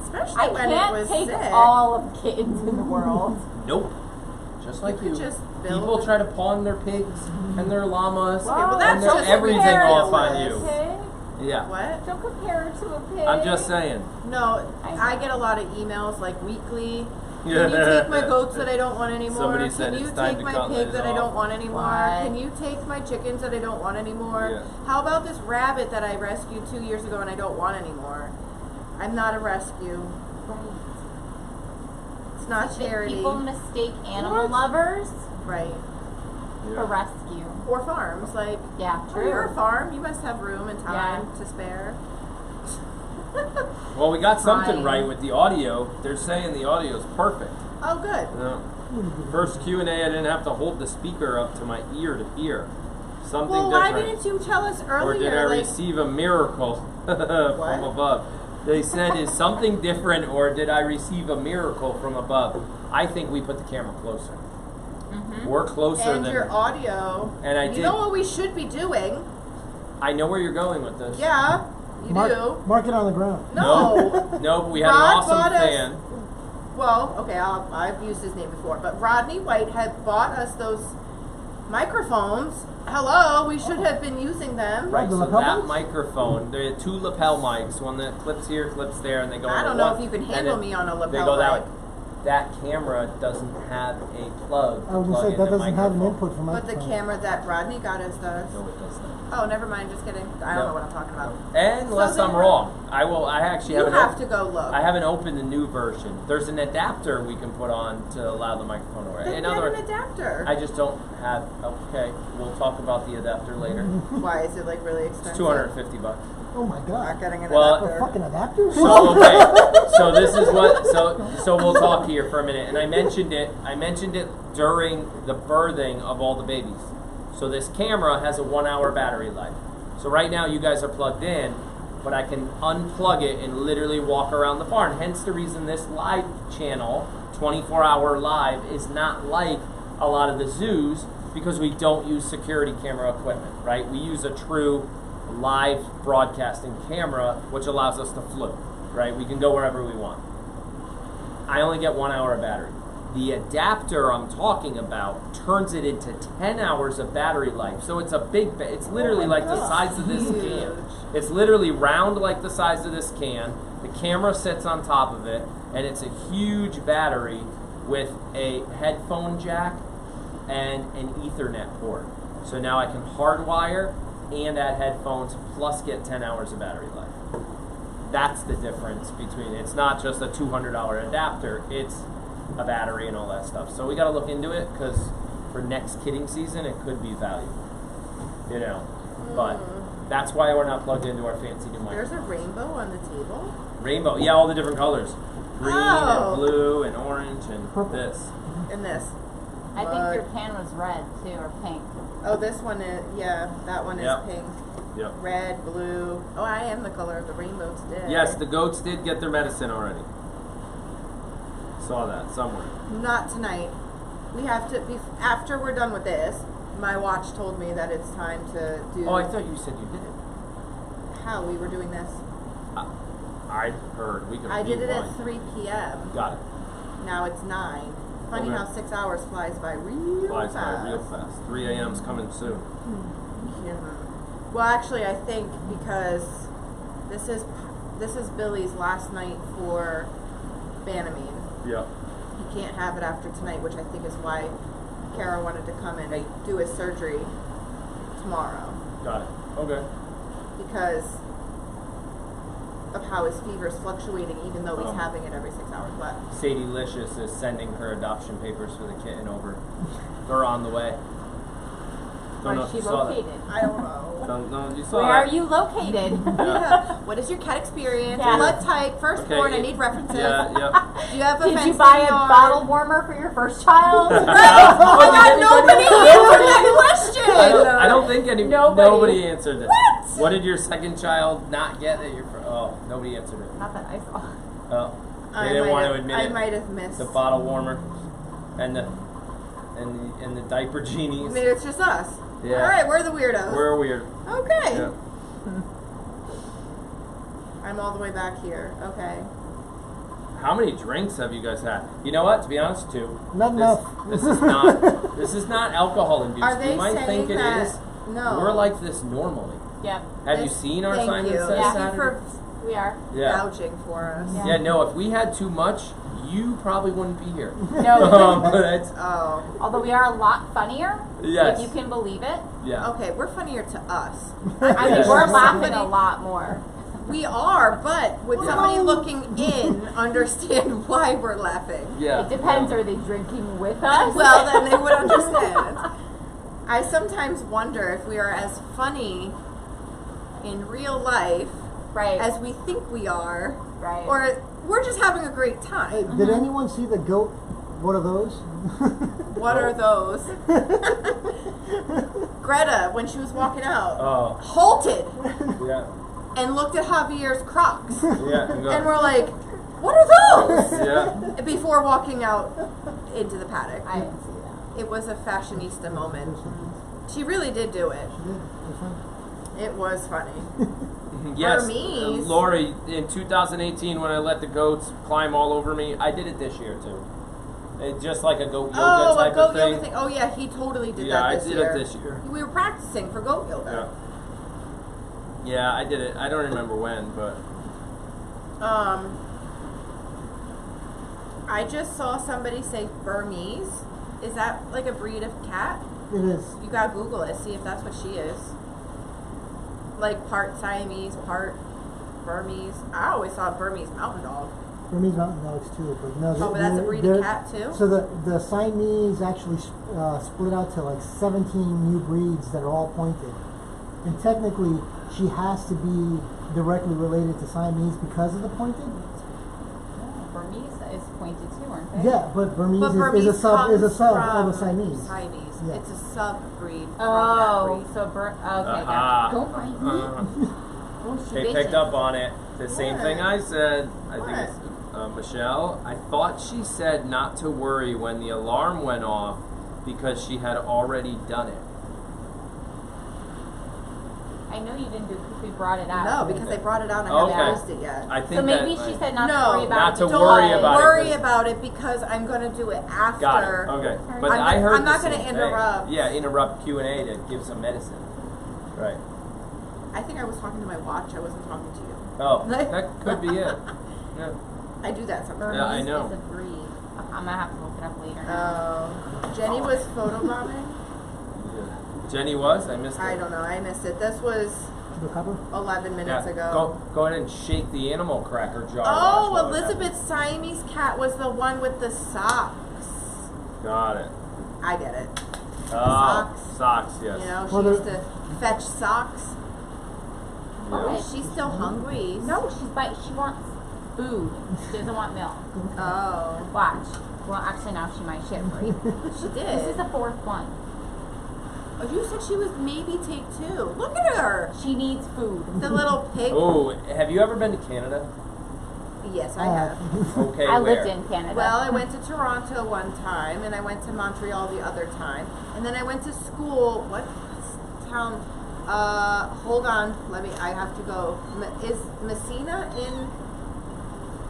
Especially but I when it can't was take sick. all of the kids in the world. Nope. Just like could you. just build- People try to pawn their pigs and their llamas well, and that's their just everything compare it off to on a you. Pig? Yeah. What? Don't compare it to a pig. I'm just saying. No, I get a lot of emails like weekly. Can you take my goats that I don't want anymore? Somebody said Can you it's time take to my cut pig those that I off. don't want anymore? What? Can you take my chickens that I don't want anymore? Yeah. How about this rabbit that I rescued 2 years ago and I don't want anymore? I'm not a rescue. It's not charity. People mistake animal What? lovers Right. for rescue. Or farms. Like, Yeah, oh, you're a true. farm. You must have room and time Yeah. to spare. Well, we got something Right. right with the audio. They're saying the audio is perfect. Oh, good. First Q&A, I didn't have to hold the speaker up to my ear to hear. Something Well, why different. didn't you tell us Or earlier? did I like, receive a miracle from above? They said, is something different or did I receive a miracle from above? I think we put the camera closer. We're closer and than... your audio. And I you did- know what we should be doing? I know where you're going with this. Yeah, you do. Mark it on the ground. No. No, but we had an Rod awesome bought us- fan. Well, okay, I've used his name before, but Rodney White had bought us those microphones. Hello, we should have been using them. Right, the so lapel that mics? microphone, there are two lapel mics, one that clips here, clips there, and they go I into don't know one, if you can and handle then me on a they lapel go that mic. way. That camera doesn't have a plug. I was to gonna plug say in that the doesn't have an microphone. input for But the microphone. camera that Rodney got us does. No, it doesn't. Oh, never mind, just kidding. I don't No. know what I'm talking about. Unless So I'm then- wrong. I actually You haven't have to go look. I haven't opened the new version. There's an adapter we can put on to allow the microphone to work. Then In get other an words, adapter. I just don't have. Okay, we'll talk about the adapter later. Why is it like really It's expensive? $250. Oh my Not god. getting an Well, A adapter. fucking adapter? So okay, so this is what. So we'll talk here for a minute. And I mentioned it. I mentioned it during the birthing of all the babies. So this camera has a 1 hour battery life. So right now you guys are plugged in, but I can unplug it and literally walk around the barn. Hence the reason this live channel, 24-hour live, is not like a lot of the zoos because we don't use security camera equipment, right? We use a true live broadcasting camera, which allows us to float, right? We can go wherever we want. I only get 1 hour of battery. The adapter I'm talking about turns it into 10 hours of battery life. So it's a big, it's literally like the size of this can. It's literally round like the size of this can. The camera sits on top of it, and it's a huge battery with a headphone jack and an Ethernet port. So now I can hardwire and add headphones plus get 10 hours of battery life. That's the difference between, it's not just a $200 adapter, it's a battery and all that stuff. So we got to look into it because for next kidding season it could be valuable, you know. But that's why we're not plugged into our fancy new mic. There's a rainbow on the table. Rainbow, yeah, all the different colors, green Oh. and blue and orange and Purple. this. And this. I think your can was red too, or pink. Oh, this one is, yeah, that one is Yep. pink. Yep. Red, blue. Oh, I am the color of the rainbow today. Yes, the goats did get their medicine already. Saw that somewhere. Not tonight. We have to, after we're done with this, my watch told me that it's time to do. Oh, I thought you said you did it. How we were doing this. I heard we could. I did it at rewind. 3 p.m. Got it. Now it's 9. Funny Okay. how 6 hours flies by real Flies fast. by real fast. 3 a.m.'s coming soon. Yeah. Well, actually, I think because this is Billy's last night for Banamine. Yep. He can't have it after tonight, which I think is why Kara wanted to come and do his surgery tomorrow Got it. Okay. because of how his fever is fluctuating, even though he's Um, having it every 6 hours left. Sadie Licious is sending her adoption papers for the kitten over. They're on the way. Don't know Where's if she you saw located? I don't know. that. Don't know if you saw Where are that. you located? Yeah. What is your cat experience? Yeah. Blood type, firstborn. Okay, I need references. Yeah, yeah. Do you have a Did you fenced buy in a yard? bottle warmer for your first child? Oh my God! Nobody answered that question. I don't think Nobody. nobody answered it. What did your second child not get that your oh, nobody answered it. Not that I saw. Oh, I they didn't might want have- to admit I it. might have missed. The bottle warmer and the diaper genies. Maybe it's just us. Yeah. All right, we're the weirdos. We're weird. Okay. Yeah. I'm all the way back here. Okay. How many drinks have you guys had? You know what? To be honest, two. Not enough. This is not. This is not alcohol induced. Are they you might saying think it that? is. No. We're like this normally. Yep, Have you This- seen our thank Simon you. Says Thank you Saturday? for we are. Yeah. vouching for us. Yeah. Yeah. No. If we had too much, you probably wouldn't be here. No. That's, Oh. Although we are a lot funnier, Yes. if you can believe it. yeah. Okay, we're funnier to us. I mean, Yes. we're laughing Somebody- a lot more. We are, but would somebody Well- looking in understand why we're laughing? Yeah. It depends. Are they drinking with us? Well, then they would understand. I sometimes wonder if we are as funny in real life right. as we think we are, right. or we're just having a great Hey, time. did anyone see the goat? What are those? What are those? Greta, when she was walking out, Oh. halted Yeah. and looked at Javier's Crocs. Yeah. And we're like, what are those? Yeah. Before walking out into the paddock. I didn't see that. It was a fashionista moment. She really did do it. It was funny. Yes, Burmese. Lori, in 2018 when I let the goats climb all over me, I did it this year too. Just like a goat yoga Oh, type a goat of thing. yoga thing. Oh yeah, he totally did Yeah, that I this did year. it this year. We were practicing for goat yoga. Yeah. Yeah, I did it. I don't remember when, but I just saw somebody say Burmese. Is that like a breed of cat? It is. You gotta Google it, see if that's what she is. Like part Siamese, part Burmese. I always saw Burmese mountain dog. Burmese mountain dogs too, but no. Oh, but that's a breed of cat too? So the Siamese actually split out to like 17 new breeds that are all pointed, and technically she has to be directly related to Siamese because of the pointed. Burmese is pointed too, aren't they? Yeah, but Burmese, But Burmese is a sub comes of a from Siamese. Siamese. Yeah. It's a sub-breed from that Oh, breed. so okay, Aha. gotcha. Don't bite me. Oh, she they bitching. picked up on it. The same What? thing I said. I think What? it's Michelle. I thought she said not to worry when the alarm went off because she had already done it. I I know you didn't do it because we brought it out. No, because they brought it out and I Okay. haven't used it yet. I think So maybe that, she said not No, to worry about not it. to because- worry about it, worry 'cause- about it because I'm gonna do it after. Got it. Okay. But I'm I not- heard I'm not the gonna same thing. interrupt. Yeah, interrupt Q&A to give some medicine. Right. I think I was talking to my watch. I wasn't talking to you. Oh, that could be it. Yeah. I do that sometimes. Yeah, I know. Is a breed. I'm gonna have to look it up later. Jenny was photobombing. Jenny was? I missed it. I don't know. I missed it. This was The cover? 11 minutes Yeah. ago. Go ahead and shake the animal cracker jar. Oh, Watch what Elizabeth's Siamese cat was the one with the socks. happens. Got it. I get it. Oh, Socks. yes. You know, she Well, used to fetch socks. Yeah. Oh, she's still hungry. No, she wants food. She doesn't want milk. Oh, Watch. Well, actually, now she might shit for you. she This did. is the fourth one. Oh, you said she was maybe take 2. Look at her. She needs food. The little pig. Oh, have you ever been to Canada? Yes, I have. Okay, I where? lived in Canada. Well, I went to Toronto one time, and I went to Montreal the other time, and then I went to school. What town? Hold on. I have to go. Is Messina in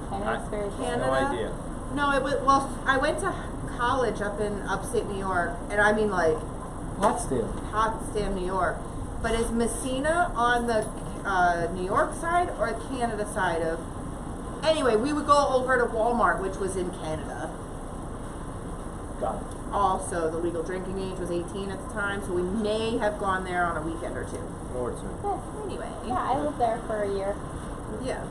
Canada's very No Canada? idea. No, it was. Well, I went to college up in upstate New York, and I mean like Potsdam. Potsdam, New York. But is Messina on the New York side or Canada side of? Anyway, we would go over to Walmart, which was in Canada. Got it. Also, the legal drinking age was 18 at the time, so we may have gone there on a weekend or 2. Or two. Anyway, Yeah, I lived there for a year. yeah.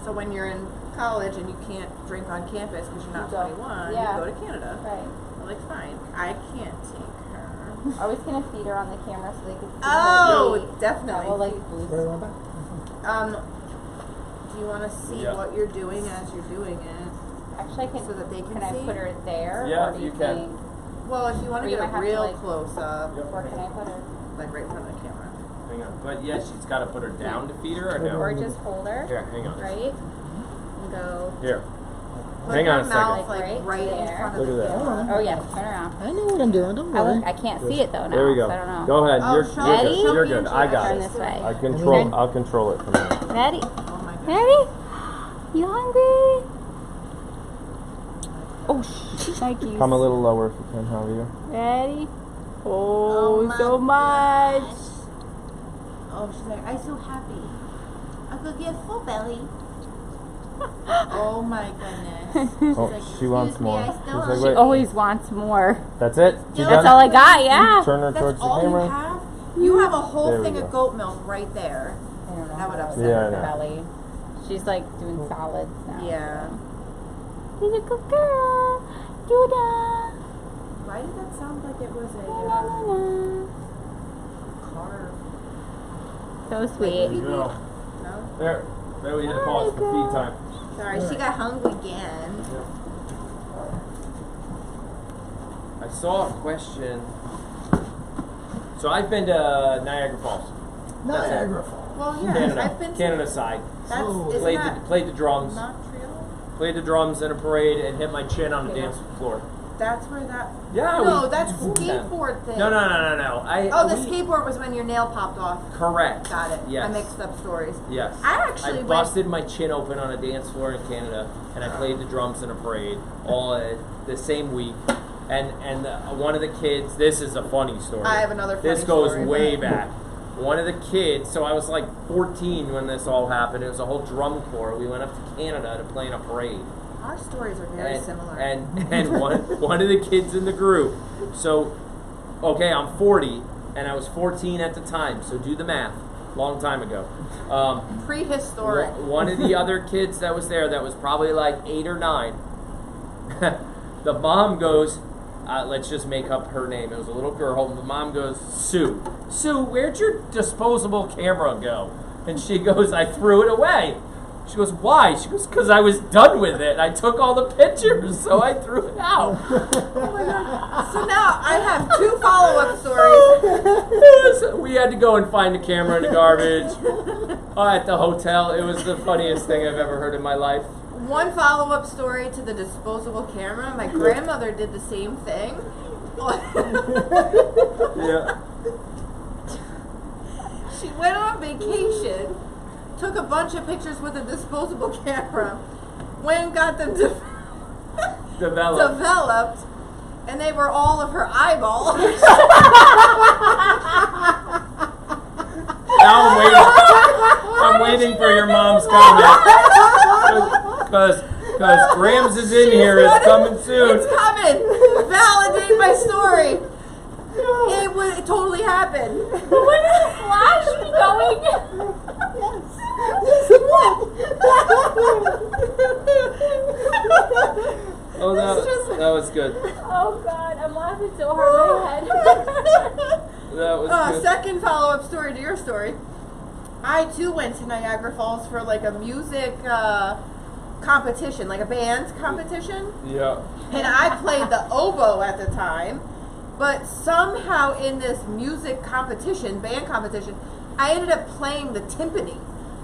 So when you're in college and you can't drink on campus because you're not You don't. 21, Yeah. you go to Canada. Right. I'm like, fine, I can't take her. I was gonna feed her on the camera so they could see Oh, her eat. definitely. Well, like Right on back. Do you want to see Yeah. what you're doing as you're doing it? actually, So that they can I see? put her there? Yeah, or do you you can. think, Well, if you want Or to you get might a have to, real like- close up, Yep. Where can I put her? like right in front of the camera. Hang on. But yeah, she's got to put her down to feed her or no? Or just hold her, Here, hang on. right? And go. Here. Put Hang her on a second. mouth like Like right in there. front of Look the at that. camera. Oh yeah, turn around. I know what I'm doing, don't I, worry. look, I can't see it though now. There we go. So I don't know. Go ahead. Oh, You're, show you're Ready? good. You're good. I got Turn it. this way. I'll control it from here. Ready? Oh my god. Ready? You hungry? Oh, thank you. Come a little lower if you can, Javier. Ready? Oh my so much. Oh, she's like, I'm so happy. I could get full belly. Oh my goodness. She's Oh, like, she wants "Excuse me, more. I She's still like, have wait. Always wants more. That's it? You That's That's all I got, yeah. Turn her That's towards the all you camera. have? You have a whole There we thing go. of goat milk right there. I don't know. That would how upset Yeah, I her know. belly. She's like doing solids now. Yeah. She's a good girl. Duda. Why did that sound like it was a La, la, la. car? So sweet. There you go. No? There. There we hit pause for feed time. Sorry, she got hungry again. I saw a question. So I've been to Niagara Falls. Niagara Falls. Well, yeah, Canada. I've been to. Canada side. That's, So- isn't Played that played the drums. Montreal? Played the drums in a parade and hit my chin on the dance floor. That's where that. Yeah. No, we- that's Yeah. skateboard thing. No. Oh, the skateboard was when your nail popped off. Correct. Got it. Yes. I mixed up stories. Yes. I actually went- busted my chin open on a dance floor in Canada, and I played the drums in a parade all the same week. And one of the kids. This is a funny story. I have another funny This goes story. way back. One of the kids. So I was like 14 when this all happened. It was a whole drum corps. We went up to Canada to play in a parade. Our stories are very similar. And one of the kids in the group. So, okay, I'm 40, and I was 14 at the time. So do the math. Long time ago. Prehistoric. One of the other kids that was there, that was probably like 8 or 9. The mom goes, let's just make up her name. It was a little girl. The mom goes, Sue, where'd your disposable camera go? And she goes, I threw it away. She goes, why? She goes, because I was done with it. I took all the pictures, so I threw it out. Oh my god. So now I have 2 follow-up stories. We had to go and find the camera in the garbage at the hotel. It was the funniest thing I've ever heard in my life. One follow-up story to the disposable camera. My grandmother did the same thing. Yeah. She went on vacation, took a bunch of pictures with a disposable camera, went and got them developed, and they were all of her eyeballs. Now I'm waiting for your mom's comment. Because Grams is in here. It's coming soon. It's coming. Validate my story. It totally happened. When is the flash going? Oh, that was good. Oh God, I'm laughing so hard in my head. That was good. Second follow-up story to your story. I too went to Niagara Falls for like a music competition, like a band competition. Yeah. And I played the oboe at the time. But somehow in this music competition, band competition, I ended up playing the timpani.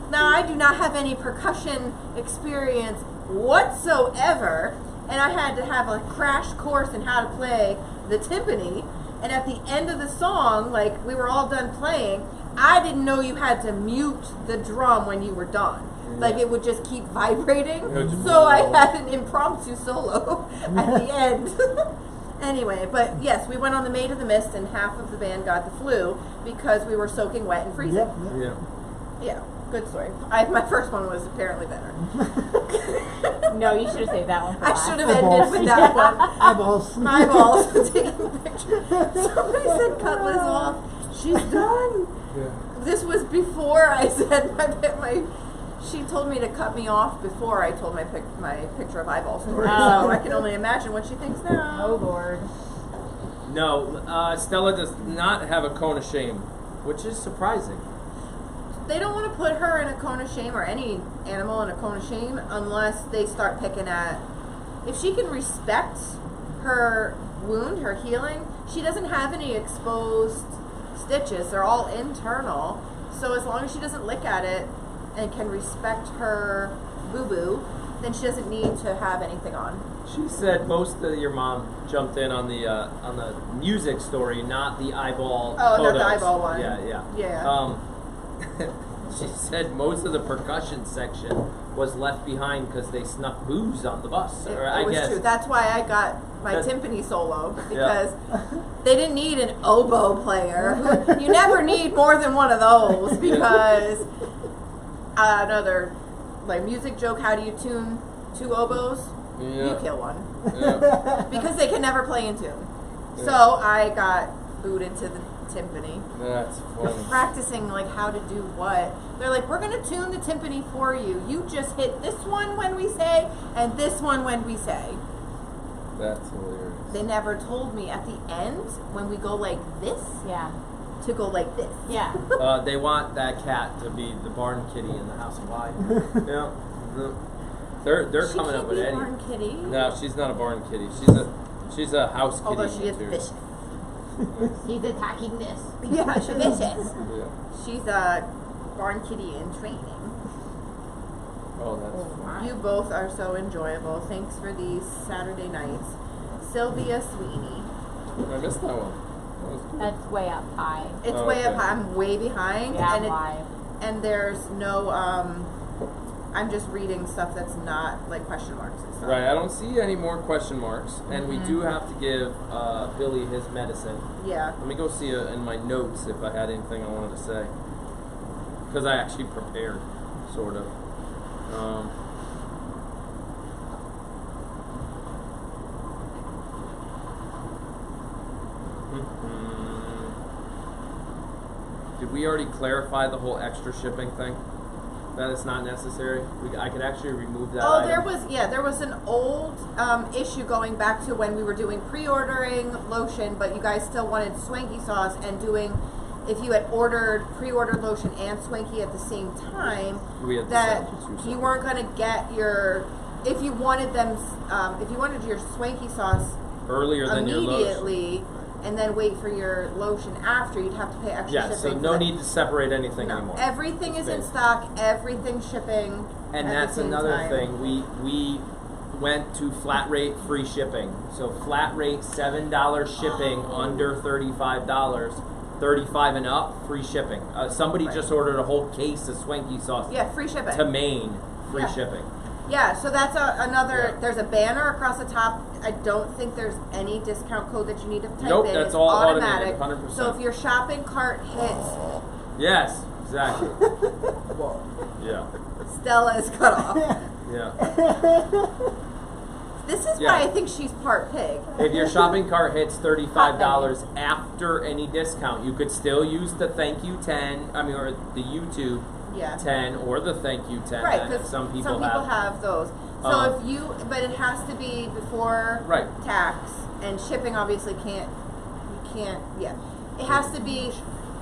Now, I do not have any percussion experience whatsoever, and I had to have a crash course in how to play the timpani. And at the end of the song, like we were all done playing, I didn't know you had to mute the drum when you were done. Like it would just keep vibrating. So I had an impromptu solo at the end. Anyway, but yes, we went on the Maid of the Mist, and half of the band got the flu because we were soaking wet and freezing. Yeah. Yeah, good story. My first one was apparently better. No, you should have saved that one for last. I should have ended with that one. Eyeballs. Eyeballs. Taking a picture. Somebody said cut Liz off. She's done. Yeah. This was before I said my. She told me to cut me off before I told my picture of eyeball story. Oh. So I can only imagine what she thinks now. Oh Lord. No, Stella does not have a cone of shame, which is surprising. They don't want to put her in a cone of shame, or any animal in a cone of shame, unless they start picking at. If she can respect her wound, her healing, she doesn't have any exposed stitches. They're all internal. So as long as she doesn't lick at it and can respect her boo-boo, then she doesn't need to have anything on. She said most of your mom jumped in on the music story, not the eyeball. Oh, photos. not the eyeball one. Yeah. She said most of the percussion section was left behind because they snuck booze on the bus. It I was guess true. That's why I got my That's- timpani solo, because they didn't need an oboe player. You never need more than one of those, because another like music joke, how do you tune two oboes? Yeah. You kill one. Yeah. Because they can never play in tune. Yeah. So I got booed into the timpani. That's funny. Practicing like how to do what. They're like, we're gonna tune the timpani for you. You just hit this one when we say, and this one when we say. That's hilarious. They never told me at the end when we go like this Yeah. to go like this. Yeah. They want that cat to be the barn kitty in the House of Why. Yeah. They're She coming can't up with be any. barn kitty. No, she's not a barn kitty. She's a house kitty. Although she is too. vicious. He's attacking this. Yeah, she's vicious. Yeah. She's a barn kitty in training. Oh, that's fun. You both are so enjoyable. Thanks for these Saturday nights. Sylvia Sweeney. I missed that one. That was good. That's way up high. It's Oh, way up okay. high. I'm way behind. Yeah, and live. and there's no I'm just reading stuff that's not like question marks and stuff. Right, I don't see any more question marks, and we do have to give Billy his medicine. Yeah. Let me go see in my notes if I had anything I wanted to say, because I actually prepared, sort of. Did we already clarify the whole extra shipping thing? That it's not necessary? I could actually remove that Oh, item. there was an old issue going back to when we were doing pre-ordering Lotion, but you guys still wanted Swanky sauce, and doing, if you had pre-ordered Lotion and Swanky at the same time, We had to that send you two you separate. weren't going to get if you wanted your Swanky sauce Earlier than your Lotion. immediately, and then wait for your Lotion after, you'd have to pay extra Yeah, shipping. so for no that. need to separate anything No, anymore. everything is in Thanks. stock, everything's shipping. And at that's the same another time. thing. We went to flat rate free shipping. So flat rate $7 shipping under $35 35 and up, free shipping. Somebody Right. just ordered a whole case of Swanky sauce Yeah, free shipping. to Maine, free Yeah. shipping. Yeah, so that's another. Yeah. There's a banner across the top. I don't think there's any discount code that you need to type Nope, in. that's It's all automatic. automated, 100%. So if your shopping cart hits, Yes, exactly. Yeah, Stella is cut off. yeah. This is Yeah. why I think she's part pig. If your shopping cart hits $35 after any discount, you could still use the thank you 10, or the YouTube Yeah. 10 or the thank you 10. Right, that because some people have. have those. So but it has to be before Right. tax, and shipping obviously can't. You can't. Yeah, it has to be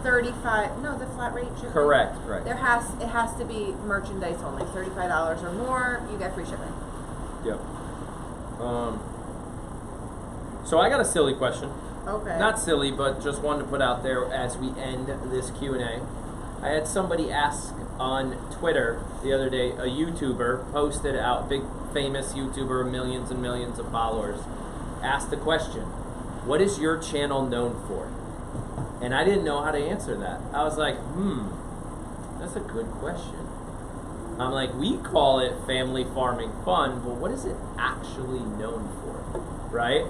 35. No, the flat rate shipping. Correct, right. It has to be merchandise only. $35 or more, you get free shipping. Yep. So I got a silly question. Okay. Not silly, but just one to put out there as we end this Q&A. I had somebody ask on Twitter the other day, a YouTuber posted out, big famous YouTuber, millions and millions of followers, asked the question, what is your channel known for? And I didn't know how to answer that. I was like, that's a good question. I'm like, we call it family farming fun, but what is it actually known for, right?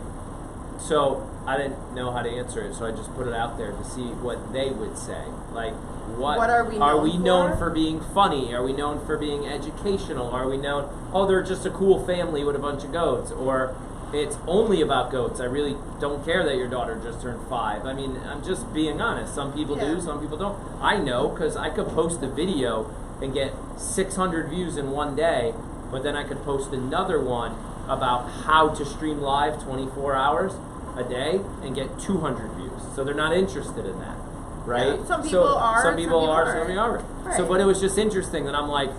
So I didn't know how to answer it, so I just put it out there to see what they would say. Like, what are we known for being funny? Are we known for being educational? Are we known, they're just a cool family with a bunch of goats? Or it's only about goats. I really don't care that your daughter just turned 5. I mean, I'm just being honest. Some people do, some people don't. I know, because I could post a video and get 600 views in one day, but then I could post another one about how to stream live 24 hours a day and get 200 views. So they're not interested in that, right? Yeah, some people are, Some people aren't. Right. So, but it was just interesting that I'm like,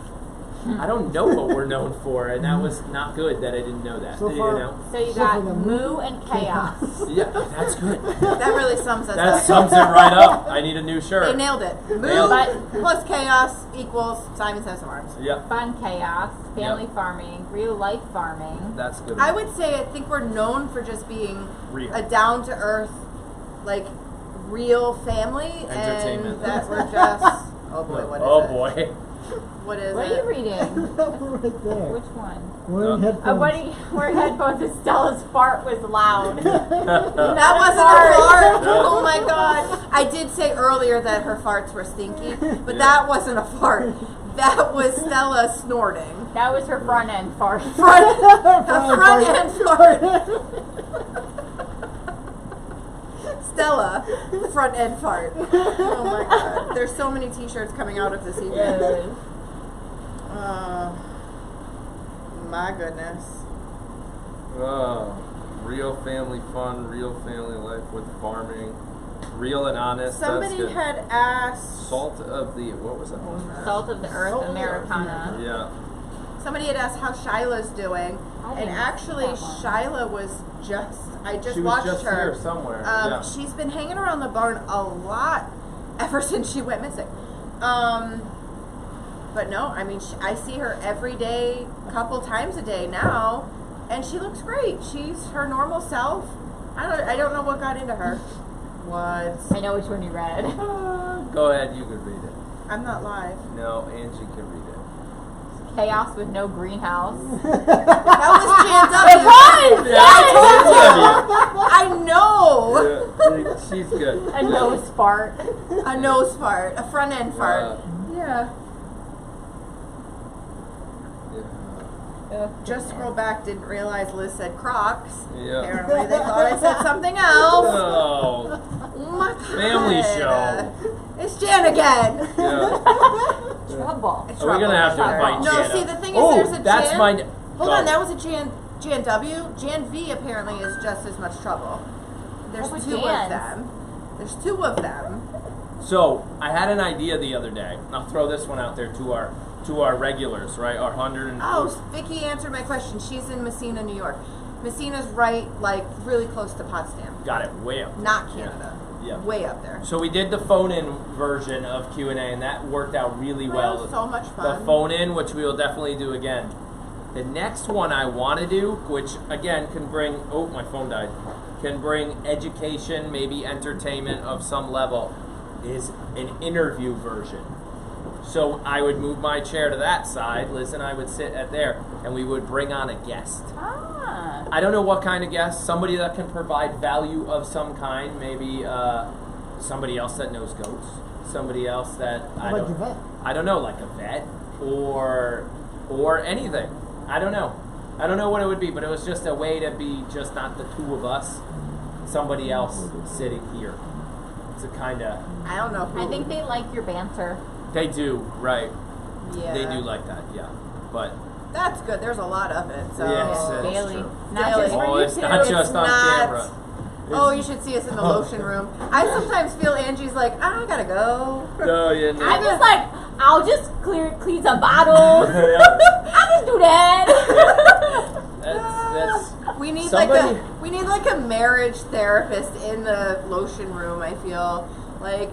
I don't know what we're known for, and that was not good that I didn't know that. So you far- know? So you got moo and chaos. Yeah, that's good. That really sums us That up. sums it right up. I need a new shirt. They nailed it. Moo Nailed it. plus chaos equals Simon's has some arms. Yep, Fun chaos, family Yep. farming, real life farming. that's good. I would say I think we're known for just being Real. a down to earth, like real family, Entertainment. and that we're just. Oh boy, what is Oh it? boy. What is What it? are you reading? right there. Which one? Wearing headphones. Wearing headphones and Stella's fart was loud. That wasn't a fart. Oh my god! I did say earlier that her farts were stinky, but Yeah. that wasn't a fart. That was Stella snorting. That was her front end fart. Front end fart. Stella, front end fart. Oh my god. There's so many t-shirts coming out of this evening. Yes. My goodness. Real family fun, real family life with farming, real and honest. That's Somebody good. had asked. Salt of the, what was that one? Salt of the earth, Salt of the earth. Americana. Yeah. Somebody had asked how Shyla's doing, I and didn't actually see that one. Shyla was I just She was watched just her. here somewhere. She's been hanging around the barn a lot ever since she went missing. But no, I mean, I see her every day, couple times a day now, and she looks great. She's her normal self. I don't know what got into her. What? I know which one you read. Go ahead, you can read it. I'm not live. No, Angie can read it. Chaos with no greenhouse. That was Jan It W. was! I know. Yeah, she's good. A nose fart. A nose fart, a front end fart. Yeah. Just scroll back, didn't realize Liz said Crocs. Yeah. Apparently they thought I said something else. Oh, Oh my god. family show. It's Jan again. Yeah. Trouble. It's Are we gonna have to trouble. invite No, Jan see up? the thing is Oh, there's a that's Jan. my. Hold Go. on, that was a Jan W. Jan V apparently is just as much trouble. There's What 2 with of Jans? them. There's 2 of them. So I had an idea the other day. I'll throw this one out there to our regulars, right? Our 100 and Oh, Vicky answered my question. She's in Messina, New York. Messina's right, like, really close to Potsdam. got it way up. Not Canada. Yeah. Way up there. So we did the phone-in version of Q&A, and that worked out really well. That was so much The fun. phone-in, which we will definitely do again. The next one I want to do, which again can bring. Oh, my phone died. can bring education, maybe entertainment of some level, is an interview version. So I would move my chair to that side, Liz and I would sit at there, and we would bring on a guest. Ah. I don't know what kind of guest, somebody that can provide value of some kind, maybe somebody else that knows goats, somebody else that, I don't know, like a vet, or anything. I don't know what it would be, but it was just a way to be just not the two of us, somebody else sitting here. It's a kind of... I don't know. I think they like your banter. They do, right. Yeah. They do like that, yeah. But... That's good. There's a lot of it. So. Yes, that's Daily. true. Not Daily. just for Oh, you it's two. not just on not. camera. Oh, you should see us in the lotion room. I sometimes feel Angie's like, I gotta go. No, yeah, no. I'm just like, I'll just clean some bottles. Yeah. I'll just do that. That's We need somebody- like a marriage therapist in the lotion room. I feel like.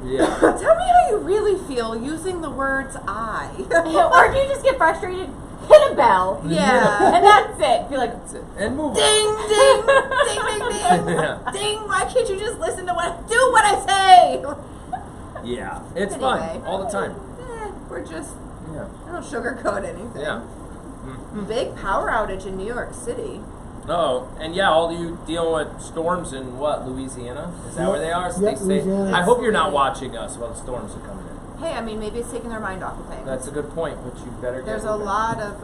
yeah. Tell me how you really feel using the words "I." Or if you just get frustrated, hit a bell. Yeah. And that's it. Be like, And move Ding, on. ding, ding, ding, ding, Yeah. ding. Why can't you just listen to what I say? Yeah, it's Anyway. fun all the time. We're just, Yeah. I don't sugarcoat anything. Yeah. Big power outage in New York City. Oh, and yeah, all you dealing with storms in what, Louisiana? Is that Yep. where they are? Yep, They stay- Louisiana. I hope you're not watching us while the storms are coming in. Hey, I mean, maybe it's taking their mind off of things. That's a good point, but you better get There's a moving. lot of,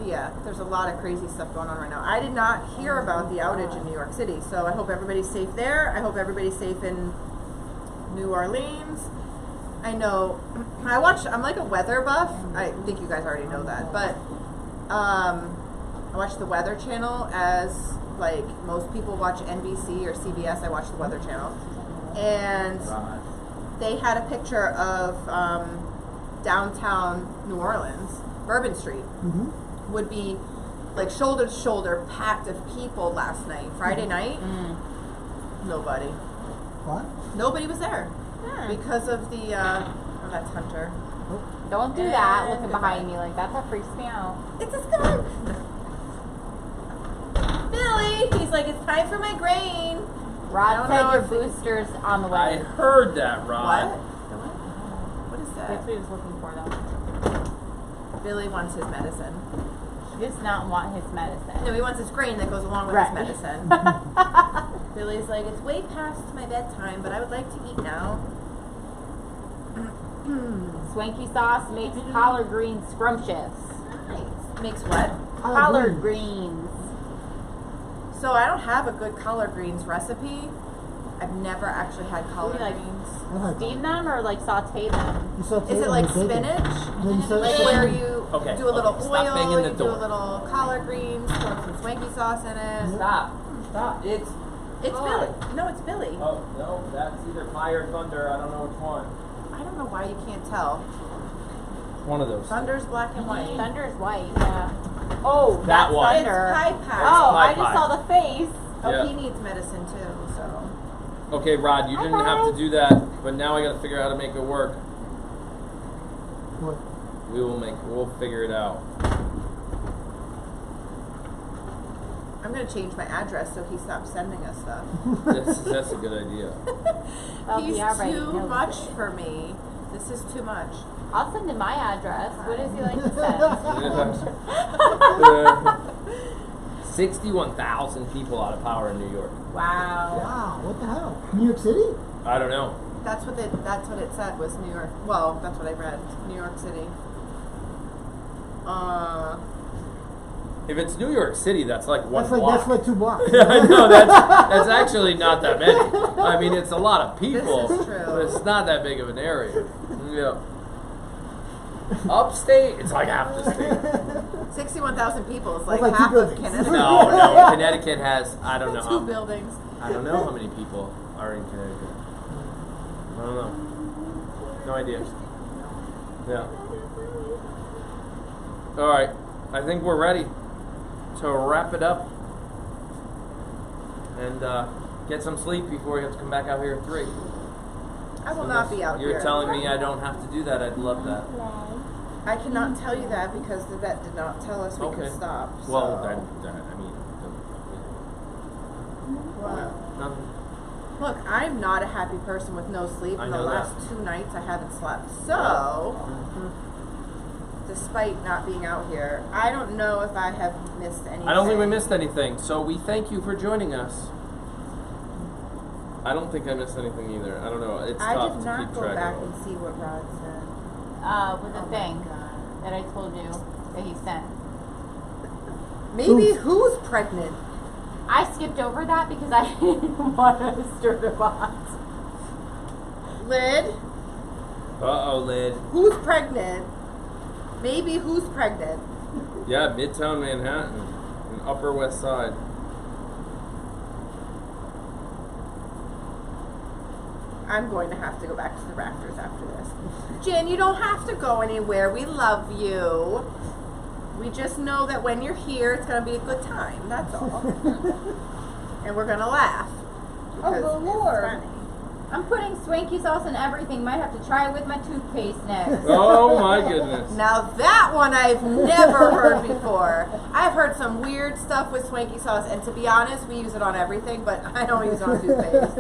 Yeah. there's a lot of crazy stuff going on right now. I did not hear about the outage in New York City, so I hope everybody's safe there. I hope everybody's safe in New Orleans. I know, I'm like a weather buff. I think you guys already know that, but I watch the Weather Channel as, like, most people watch NBC or CBS. I watch the Weather Channel. And Right. they had a picture of downtown New Orleans, Bourbon Street, would be like shoulder to shoulder packed of people last night. Friday night, nobody. What? Nobody was there because of the, oh, that's Hunter. don't do that looking behind me like that. That freaks me out. It's a skunk! Billy! He's like, it's time for my grain. Rod don't said know your if- booster's on the I way. heard that, Rod. What is That's that? what he was looking for, though. Billy wants his medicine. He does not want his medicine. No, he wants his grain that goes along with Right. his medicine. Billy's like, it's way past my bedtime, but I would like to eat now. Swanky sauce makes collard greens scrumptious. Nice. Makes what? Collard greens. So I don't have a good collard greens recipe. I've never actually had collard like- greens. I've had Steam them or like saute them? You saute Is it them like with bacon. spinach? No, you saute Like them- where you Okay, do a little okay, stop banging oil, the you do a door. little collard greens, throw some swanky sauce in it. Stop. It's... It's Billy. No, it's Billy. Oh, no, that's either fire or thunder. I don't know which one. I don't know why you can't tell. One of those. Thunder's black and white. Thunder is white, yeah. Oh, That that's one. Thunder. It's pie pie. Oh, Pie I just pie. saw the face. Oh, Yeah. he needs medicine too, so. Okay, Rod, you didn't have to do that, but now I gotta figure out how to make it work. What? We'll figure it out. I'm gonna change my address so he stops sending us stuff. That's a good idea. Oh, He's he already too knows much it. for me. This is too much. I'll send him my address. What does he like to send? 61,000 people out of power in New York. Wow. Wow, what the hell? New York City? I don't know. That's what it said was New York. Well, that's what I read. New York City. If it's New York City, that's like one block. That's like 2 blocks. Yeah, I know, that's actually not that many. I mean, it's a lot of people. This is true. But it's not that big of an area. Yeah. Upstate, it's like half the state. 61,000 people is like That's like half two of buildings. Connecticut. No, Connecticut has, I don't know Two how. buildings. I don't know how many people are in Connecticut. I don't know. No idea. Yeah. All right. I think we're ready to wrap it up and get some sleep before we have to come back out here at 3. I will not be out You're here. telling me I don't have to do that. I'd love that. I cannot tell you that because the vet did not tell us we Okay. could stop. Well, so. then, I mean, Nothing. Look, I'm not a happy person with no sleep. I And the know last that. 2 nights I haven't slept. So, despite not being out here, I don't know if I have missed anything. I don't think we missed anything, so we thank you for joining us. I don't think I missed anything either. I don't know. It's I tough did to not keep go track back of. and see what Rod said. With the Oh my thing God. that I told you that he sent. Maybe who's pregnant? I skipped over that because I didn't want to stir the pot. Lid? Uh-oh, Lid. Who's pregnant? Maybe who's pregnant? Yeah, Midtown Manhattan and Upper West Side. I'm going to have to go back to the rafters after this. Jen, you don't have to go anywhere. We love you. We just know that when you're here, it's going to be a good time. That's all. And we're going to laugh. Oh, because good it's Lord. funny. I'm putting Swanky sauce in everything. Might have to try it with my toothpaste next. Oh my goodness. Now that one I've never heard before. I've heard some weird stuff with Swanky sauce, and to be honest, we use it on everything, but I don't use it on toothpaste.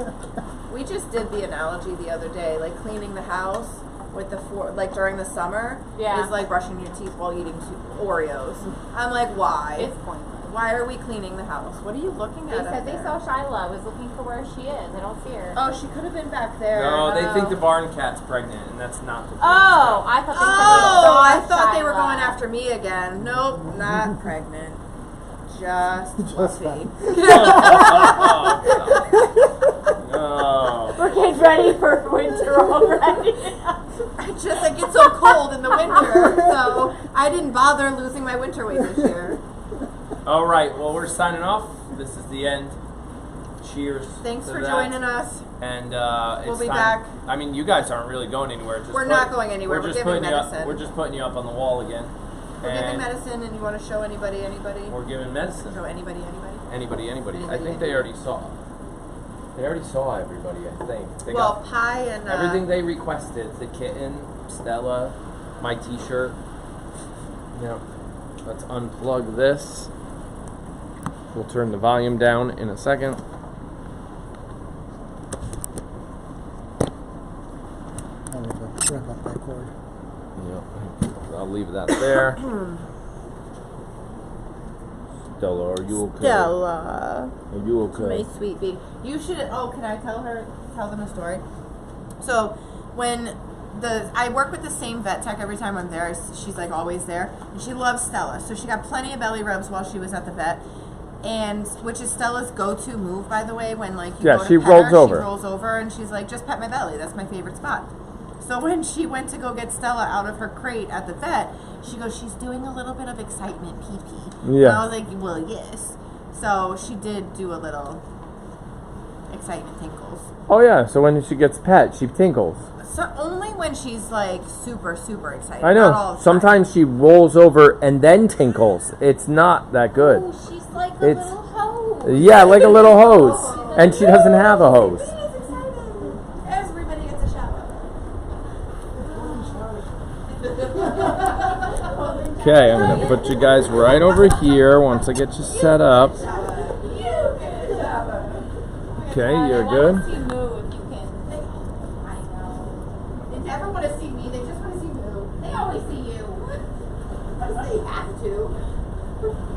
We just did the analogy the other day, like cleaning the house with the like during the summer Yeah. is like brushing your teeth while eating Oreos. I'm like, why? It's pointless. Why are we cleaning the house? What are you looking They at? said up they there? saw Shyla. I was looking for where she is. I don't see her. Oh, she could have been back there. No, they think the Oh. barn cat's pregnant, and that's not the Oh, I thought they said Oh, I they saw thought they were Shyla. going after me again. Nope, not pregnant. Just Just fluffy. Oh. We're getting ready for winter already. I get so cold in the winter, so I didn't bother losing my winter weight this year. All right, well, we're signing off. This is the end. Cheers. Thanks to for that. joining us. And We'll it's be time. back. I mean, you guys aren't really going anywhere. Just We're not going anywhere. We're We're just giving putting you up. medicine. We're just putting you up on the wall again. We're and giving medicine, and you want to show anybody? We're giving medicine. Show anybody? Anybody. I Anybody, think they already saw. They already saw everybody. I think. They Well, got Pie and everything they requested. The kitten, Stella, my T-shirt. Yep. Let's unplug this. We'll turn the volume down in a second. Wrap up that cord. Yep. I'll leave that there. Stella, are you okay? Stella. Are you okay? My sweet baby. You should. Oh, can I tell them a story? So, when I work with the same vet tech every time I'm there. She's like always there, and she loves Stella. So she got plenty of belly rubs while she was at the vet, and which is Stella's go-to move, by the way. When like you go to she pet rolls her, over. she rolls over, and she's like, "Just pet my belly. That's my favorite spot." So when she went to go get Stella out of her crate at the vet, she goes, "She's doing a little bit of excitement pee-pee." Yeah. And I was like, "Well, yes." So she did do a little excitement tinkles. Oh yeah. So when she gets pet, she tinkles. So only when she's like super, super excited. I Not all know. the time. Sometimes she rolls over and then tinkles. It's not that good. Oh, she's like a It's- little hose. Yeah, like a little hose, and she doesn't have a hose. Everybody's excited. Everybody gets a shower. Okay, I'm gonna put you guys right over here once I get you set up. Okay, you're I good. want to see Moo if you can. I know. They never want to see me. They just want to see Moo. They always see you. Because they have to.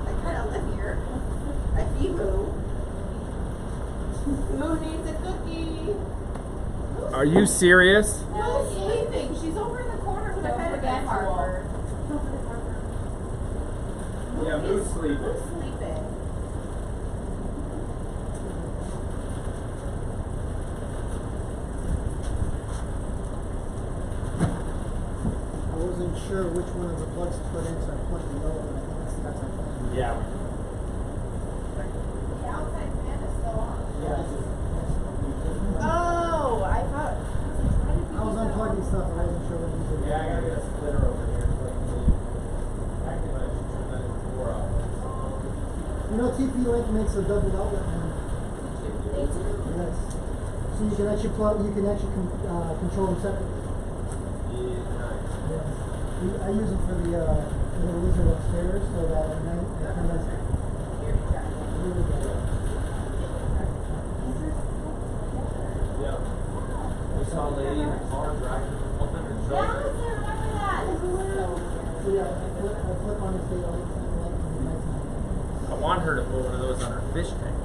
I kind of live here. I feed Moo. Moo needs a cookie. Are you serious? Moo's sleeping. She's over in the corner with her Don't head forget against Harper. Harper. Yeah, Moo's sleeping. Moo's sleeping. I wasn't sure which one of the plugs to put in, so I plugged the yellow one. I think that's our plan. Yeah. The outside fan is still on. Yeah. Oh, I thought. I was unplugging stuff, I wasn't sure what you did. Yeah, I gotta get a splitter over here so I can see. Actually, I should turn that door off. You know, TP-Link makes a double outlet now. They do. Yes. So you can actually control them separately. Yes. I use them for the little lizard upstairs, so that at night I can really good. saw a lady in a car driving, holding her Yes, I shoulder. remember that. So yeah, I flip on the state all the time, like nighttime. I want her to put one of those on her fish tank.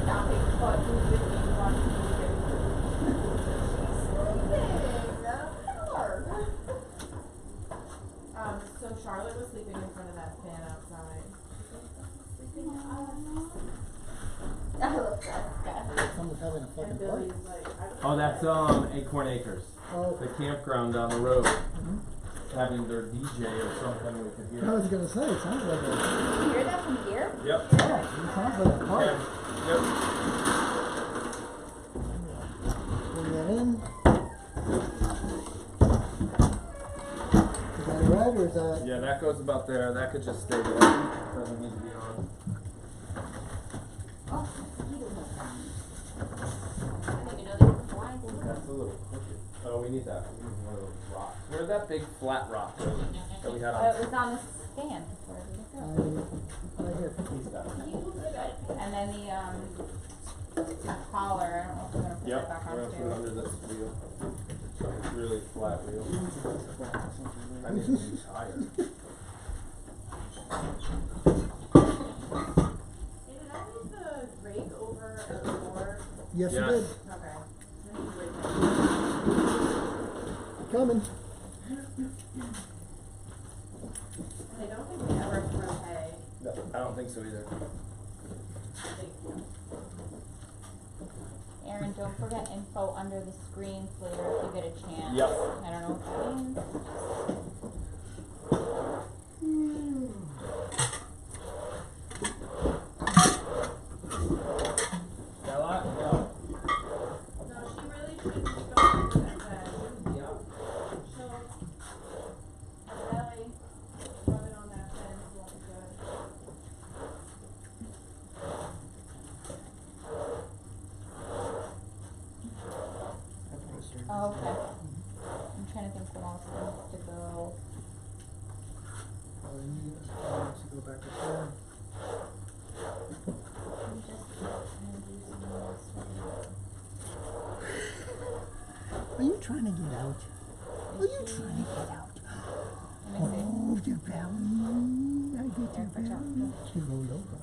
Stopping foot who's with me wants me to get sleeping. So Charlotte was sleeping in front of that fan outside. Sleeping I love that guy. Someone's having a and fucking party. Billy's like, I don't Oh, that's Acorn Acres, Oh, the campground down the road, having their DJ or something we could I hear. was gonna say, it sounds like a, Did you hear that from here? Yep. yeah, it sounds like a party. Yep. Bring that in. Is that right, or is that? Yeah, that goes about there. That could just stay there. Doesn't need to be on. Oh, mosquitoes. I didn't even know they were flying. That's a little crooked. Oh, we need that. We need one of those rocks. Where's that big flat rock that we had on? It was on the stand. Where did it go? Right here. He's got it. And then the collar, I don't know if we're gonna put Yep, that back we're on gonna put it too. under this wheel. Really flat wheel. I need a new tire. Did I leave the rake over at the floor? Yes, you Yes. did. Okay. Coming. I don't think we ever threw hay. No, I don't think so either. Thank you. Aaron, don't forget info under the screen later if you get a chance. Yep. I don't know what that means. Stella? No, she really should go into that bed. Yeah. She'll her belly rubbing on that bed won't be good. Oh, okay. I'm trying to think what else needs to go. Oh, you need to go back up there. I'm just gonna do some of this right Are you trying to get out? Are you trying to get out? now. Let me Oh, your belly. I get your There, watch out. belly. She rolled over.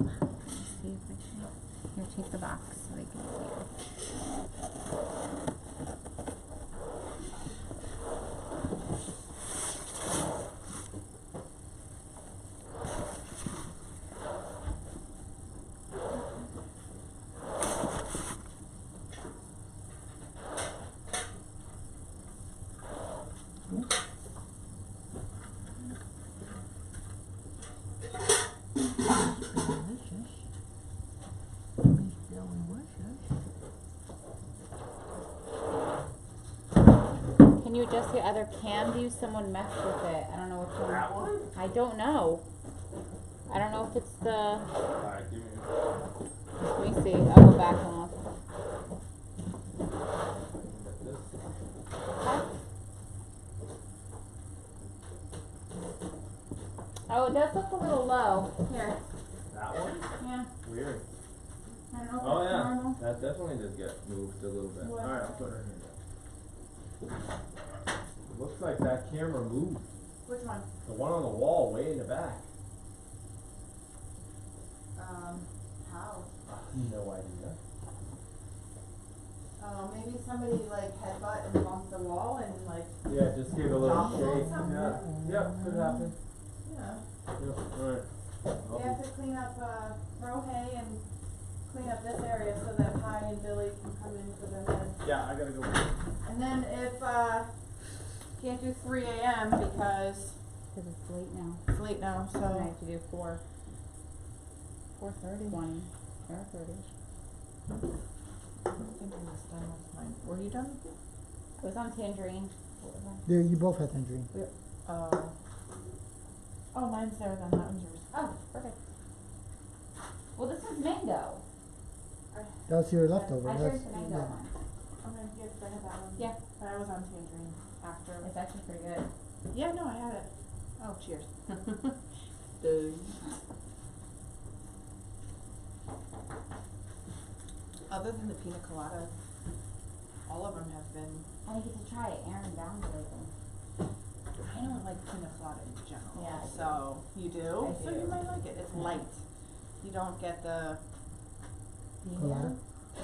see if I can. Here, take the box so they can see it. Delicious. Miss Delicious. Can you adjust the other cam view? Someone messed with it. I don't know which one. That one? I don't know. I don't know if it's the. Alright, give me Let me see. I'll go back and look. this. Oh, it does look a little low. Here. That one? Yeah. Weird. I don't know if Oh it's yeah, normal. that definitely did get moved a little bit. What? Alright, I'll put her here. Looks like that camera moved. Which one? The one on the wall way in the back. How? No idea. Maybe somebody like headbutt and bumped the wall and like, Yeah, just gave a little Toppled shake. something? Yeah, could happen. yeah. Yep, alright. We have to clean up, throw hay and clean up this area so that Pie and Billy can come into the bed. Yeah, I gotta go. And then if, can't do 3 a.m. because Because it's late now. it's late now, So I so. have to do 4:30. 20. 4:30. I think I was done with mine. Were you done? It was on Tangerine. What was I? There, you both had tangerine. Oh, mine's there then, that one's yours. Oh, perfect. Well, this is mango. That's your leftover. I That's, drank the mango yeah. one. Okay, yes, I had that one. Yeah. But I was on tangerine after. It's actually pretty good. Yeah, no, I had it. Oh, cheers. Dude. Other than the pina colada, all of them have been. I get to try it. Aaron down lately. I don't like pina colada in general. Yeah, I do. So you do? I So do. you might like it. It's light. You don't get the. Colada?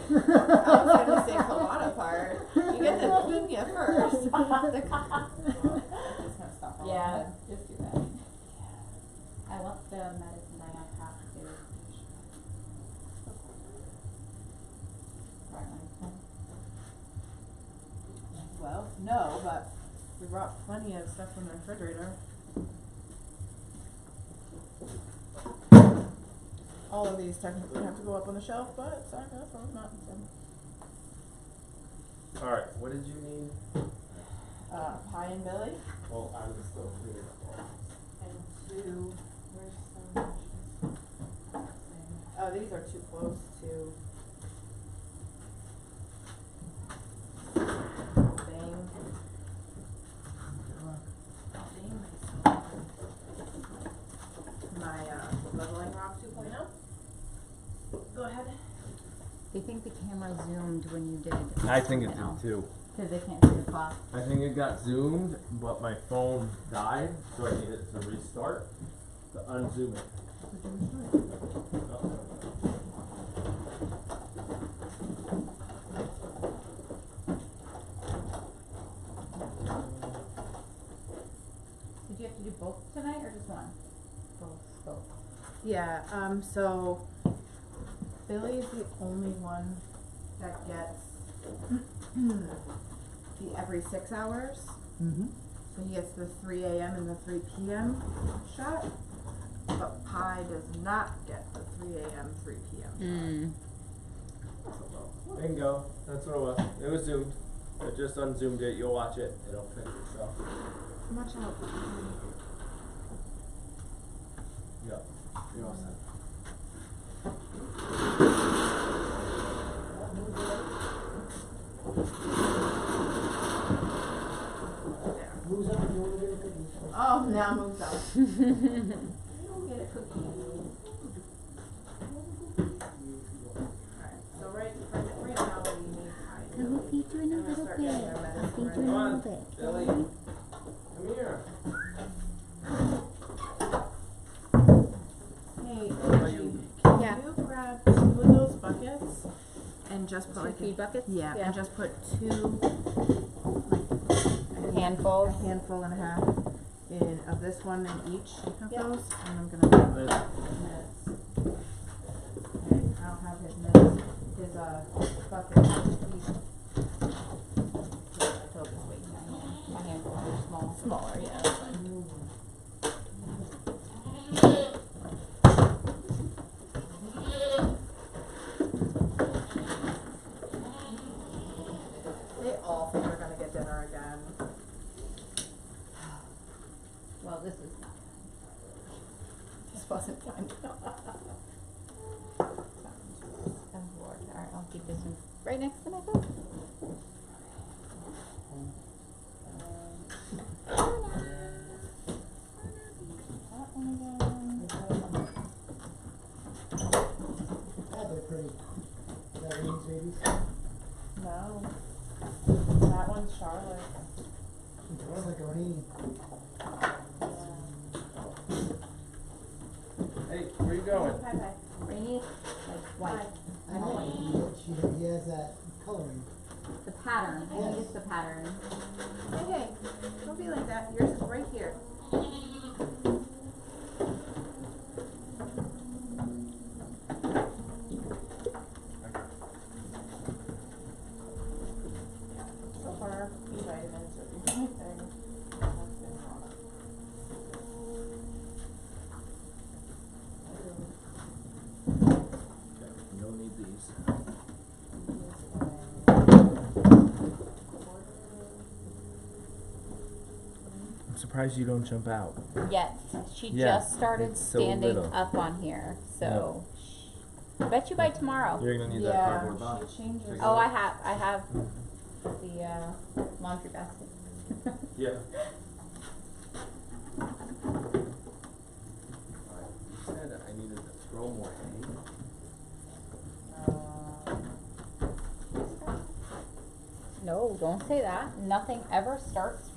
I was gonna say colada part. You get the pina first. Just gonna stop all Yeah, that. just do that. I want the medicine I have to do. Right, nice. Well, no, but we brought plenty of stuff from the refrigerator. All of these technically have to go up on the shelf, but sorry, that's all not. Alright, what did you need? Pie and Billy. Well, I'm still cleaning up all And two, where's some? Oh, these are too close to. Bang. My leveling rock 2.0. Go ahead. Do you think the camera zoomed when you did? I think it No. did too. Because they can't see the clock. I think it got zoomed, but my phone died, so I needed to restart to unzoom it. Did you have to do both tonight or just one? Both. Yeah, so Billy is the only one that gets the every 6 hours. Mm-hmm. So he gets the 3 a.m. and the 3 p.m. shot. But Pi does not get the 3 a.m., 3 p.m. Bingo. That's what it was. It was zoomed. I just unzoomed it. You'll watch it. It'll fix itself. Watch out. Yep. You're all set. Who's up? You want to get a cookie? Oh, now moves up. You'll get a cookie. Alright, so right now we need Pi. I will feed you in a I'm gonna little start bit. getting their I'll medicine feed you ready. in a Come on, little bit. Billy. Come here. Hey, How are you? can Yeah. you grab 2 of those buckets and just put Two like feed buckets? Yeah, Yeah. and just put 2 Handfuls. a handful and a half in of this one in each of Yep. those, and I'm gonna put Liz. minutes. Okay, I'll have his minutes, his bucket. I feel this weight now. My handfuls are small. Smaller, yeah, that's fine. They all think they're gonna get dinner again. Well, this is not. This wasn't fun. Oh, Lord. Alright, I'll keep this one right next to my phone. That one again. Yeah, they're pretty. Is that Rainey's babies? No. That one's Charlotte. It looks like a Rainey. Hey, where you going? Bye. Rainy, like white. I know. He has that coloring. The pattern. I think it's the pattern. Hey, don't be like that. Yours is right here. So far, B vitamins are the only thing that's been wrong. Okay, don't need these. I'm surprised you don't jump out. Yes, she Yeah, just started it's so standing little. up on here, so I bet you by tomorrow. You're gonna need that Yeah, cardboard box. she changes. Oh, I have the laundry basket. Yeah. You said I needed to throw more hay. Ooh, don't say that. Nothing ever starts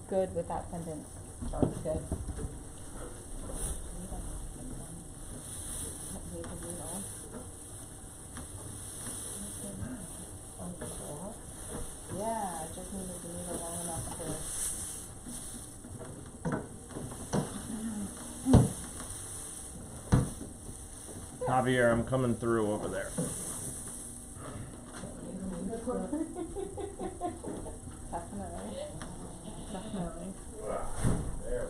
good with that sentence. Starts good. Yeah, I just needed the needle long enough to. Javier, I'm coming through over there. Definitely. Definitely. There.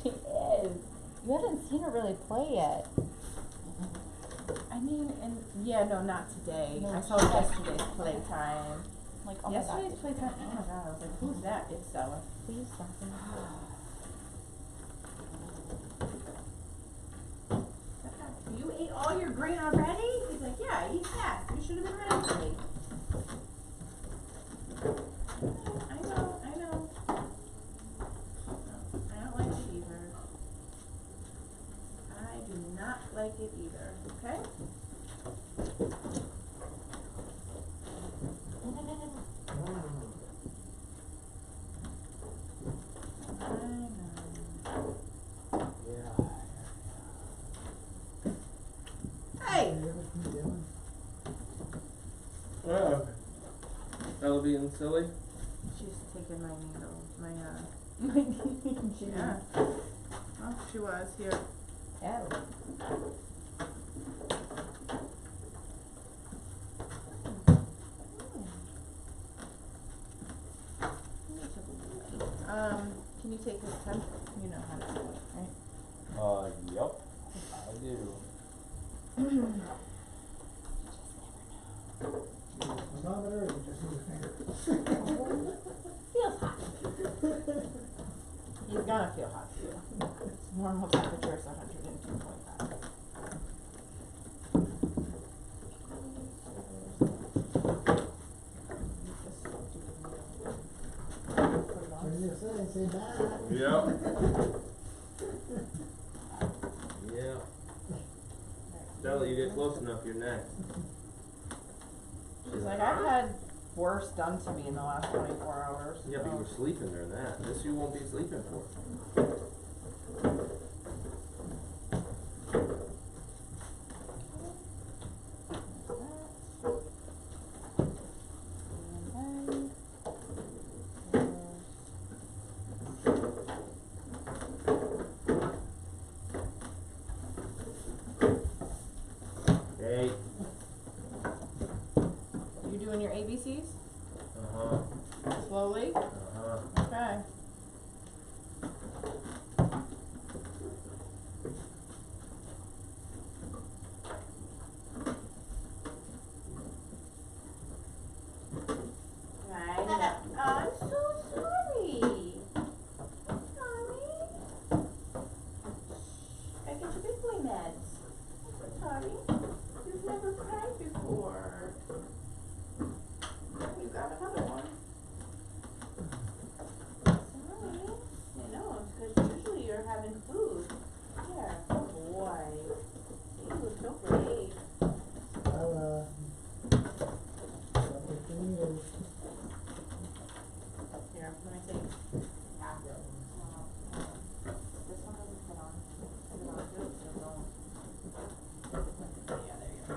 She is. You haven't seen her really play yet. I mean, and yeah, no, not today. No, I saw yesterday's playtime. Like, oh Yesterday's my god. playtime. Oh my god! I was like, who's that? It's Stella. Please stop it. You ate all your grain already? He's like, yeah, I eat fast. You should have been ready for me. I know. I don't like it either. I do not like it either. Okay? I know. Hey! Ella being silly? She's taking my needle. Yeah. Oh, she was here. Yeah. Can you take this pen? You know how to do it, right? Yep. I do. Thermometer, or you just use your finger? Feels hot. He's gonna feel hot too. Its normal temperature is 102.5. What do you say back? Yep. Yeah. Stella, you get close enough, you're next. She's like, I've had worse done to me in the last 24 hours. Yeah, but you were so- sleeping during that. This you won't be sleeping for. Hey. You doing your ABCs? Uh-huh. Slowly? Uh-huh. Okay. I'm so sorry. Sorry. I get your big boy meds. I'm so sorry. You've never cried before. You got another one. Sorry. I know, it's because usually you're having food. Yeah, good boy. You look so great. Here, let me see. After. This one doesn't fit on. Is it on too? It don't. Yeah, there you go.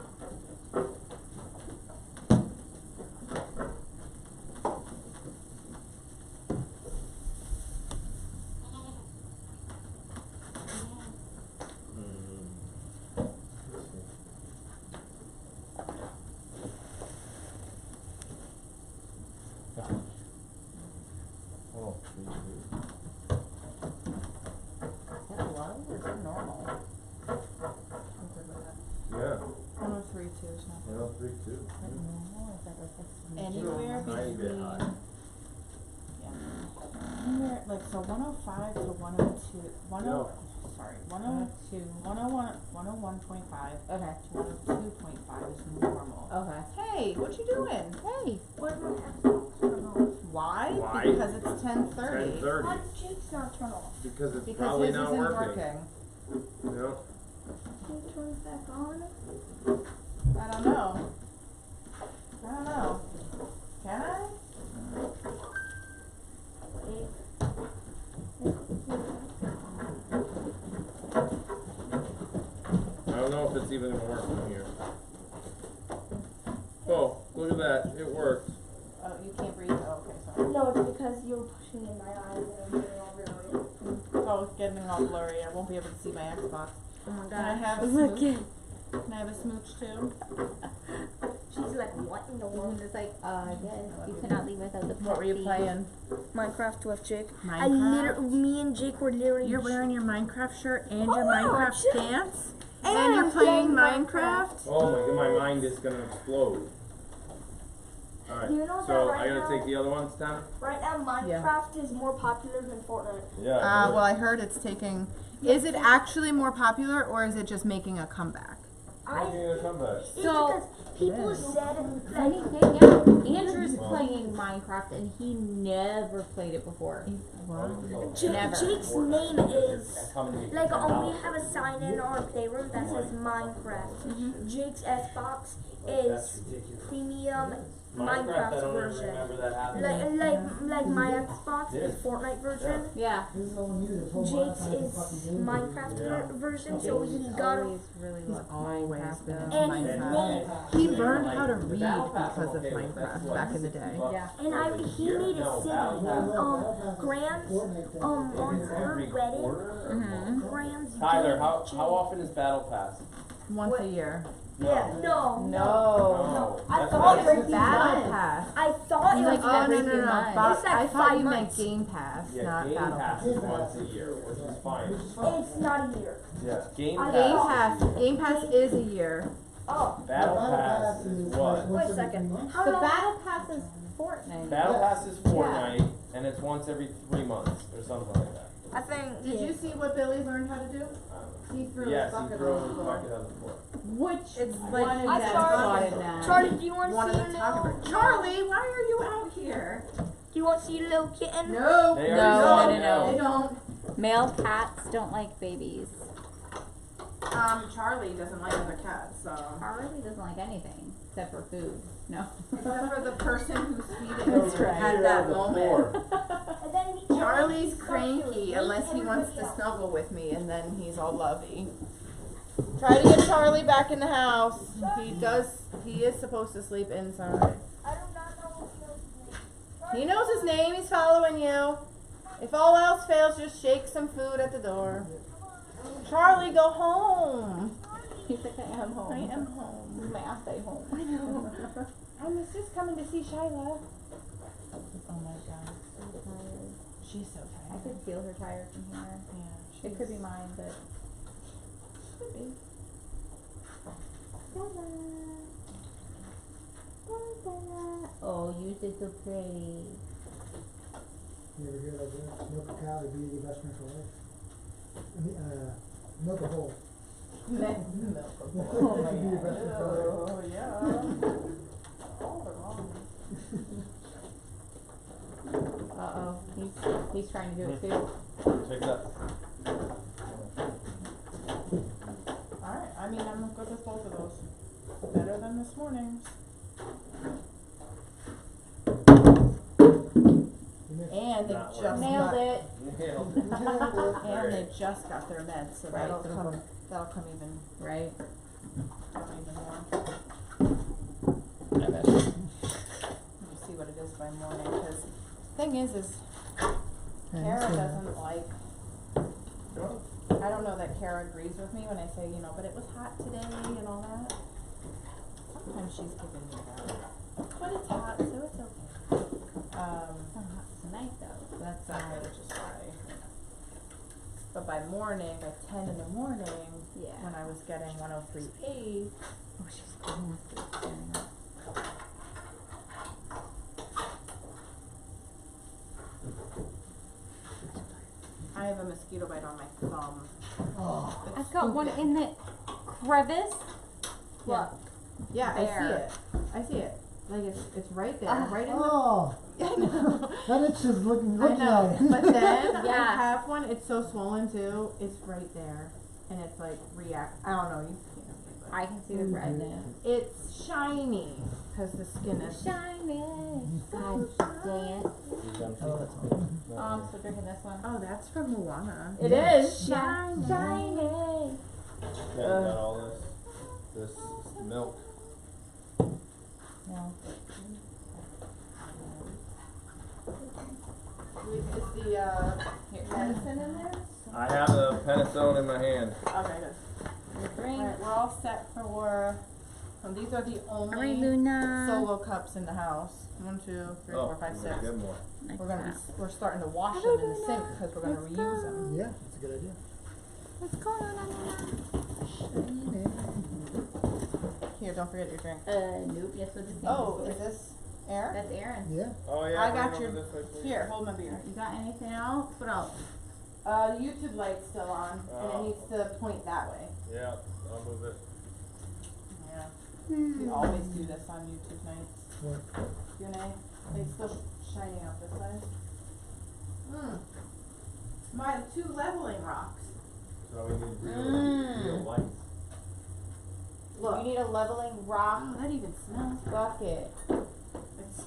Oh, Is that low or is that normal? I'm good with that. yeah. 103 too, so. 103 too. Is that normal or is that like a Anywhere Tiny bit between. high. Yeah. Anywhere, like, so 105 to 102. 10, No. sorry, 102, 101, 101.5 Okay. to 102.5 is normal. Okay. Hey, what you doing? Hey. What? because it's 10:30. 10:30. Why did Jake's not turn off? Because it's Because probably his not isn't working. working. Yep. Can you turn it back on? I don't know. Can I? Wait. I don't know if it's even gonna work from here. Oh, look at that. It worked. Oh, you can't breathe? Oh, okay, sorry. No, it's because you're pushing in my eyes and I'm getting all blurry. Oh, it's getting all blurry. I won't be able to see my Xbox. Oh my Can I god. have a Look smooch? it. Can I have a smooch too? She's like, what in the world? And it's like, yes, you cannot leave without the What were you puppy. playing? Minecraft with Jake. Minecraft? Me and Jake were literally. You're wearing your Minecraft shirt and your Oh, Minecraft shit. pants? And And you're I'm playing playing Minecraft? Oh my god, my mind is gonna explode. Alright, You know so that right I gotta now- take the other ones down? Right now, Minecraft is more popular than Fortnite. Yeah. Well, I heard it's taking. Is it actually more popular or is it just making a comeback? How do you gonna come back? It's So- because people It is. said Funny that. thing, yeah, Andrew's playing Minecraft and he never played it before. Never. Jake's name is. Like, on we have a sign in our playroom that says Minecraft. Jake's Xbox is premium Minecraft version. that happened. Like my Xbox is Fortnite version. Yeah. Jake's is Minecraft version, so he got. Always really loved Always Minecraft. been And Minecraft. He learned how to read because of Minecraft back in the day. Yeah. And he made a city. Grams on her wedding. Grams. Tyler, gave how Jake- often is Battle Pass? Once a year. Yeah, no. No. I That's thought amazing. it was Battle Pass. I thought it Like was. Oh, no, every no, few no. months. It's like I thought 5 you meant months. Game Pass, Yeah, not Game Battle Pass Pass. is once a year, which is fine. It's not a year. Yeah. Game I Game Pass. Pass. Game Pass is a year. Oh, Battle Pass is what? wait a second. How The long? Battle Pass is Fortnite. Battle Pass is Fortnite, and it's once every 3 months or something like that. I think. Did you see what Billy learned how to do? I don't know. He threw Yes, his he bucket threw on the his floor. bucket on the floor. Which It's one like of I them started- started that? Charlie, do you want One to of see the a little? photographer. Charlie, why are you out here? Do you want to see a little kitten? No. They No, already no, said They don't. Male cats don't like babies. Charlie doesn't like other cats, so. Charlie doesn't like anything except for food. No. Except for the person who's feeding That's him right. at that moment. And then Charlie's cranky unless he wants to snuggle with me, and then he's all lovey. Try to get Charlie back in the house. He is supposed to sleep inside. I do not know what He knows his name, he's following you. If all else fails, just shake some food at the door. Charlie, go home. He's like, I am home. I am home. May I stay home? I know. I was just coming to see Shyla. Oh my god. So tired. She's so I tired. could feel her tired from here. Yeah, It could be mine, but. could be. Oh, you did so pretty. You ever hear like that? Milk a cow, be your best friend for life. I mean, milk a whole. Oh my Be your best friend for life. Oh yeah. All the wrong. He's trying to do it too. Check that. Alright, I mean, I'm good with both of those. Better than this morning's. And they Not just working. Nailed it. and they just got their meds, so Right, that'll so come even Right. more. Let me see what it is by morning, because thing is Kara doesn't like. I don't know that Kara agrees with me when I say, but it was hot today and all that. Sometimes she's giving me that. But it's hot, so it's okay. It's not hot tonight though. So that's Sorry, which is why. But by morning, by 10 in the morning, Yeah. when I was getting 103.8, Oh, she's almost staring up. I have a mosquito bite on my thumb. Oh, It's I've got one stupid. in the crevice. Yeah. Yeah, I see There. it. I see it. Like it's right there, right in the. oh, That itch is looking I at know, it. but then I Yeah. have one. It's so swollen too. It's right there, and it's like react. I don't know. You can't see it, but I can see the redness. it's shiny because the skin is. Shiny. God dang it. Oh, that's fine. So drinking this one. Oh, that's from Moana. It is shiny. Shiny. Okay, you got all this milk. No. Is the medicine in there? I have the penicillin in my hand. Okay, good. Drink. Alright, we're all set for. These are the Alright, only Luna. solo cups in the house. 1, 2, 3, 4, 5, 6. Get more. We're starting to wash them in the sink because we're gonna reuse them. Yeah, that's a good idea. What's going on, Luna? Here, don't forget your drink. Nope. Yes, we'll just Oh, is this air? That's Aaron. Yeah. Oh yeah. I got bring it your. over this way, please. Here, hold my beer. You got anything else? What else? The YouTube light's still on, and it needs to point that way. Yeah, I'll move it. Yeah. We always do this on YouTube nights. What? Q&A. It's still shining out this way. My 2 leveling rocks. So we need real lights. Look. You need a leveling rock Oh, that even smells. bucket. That's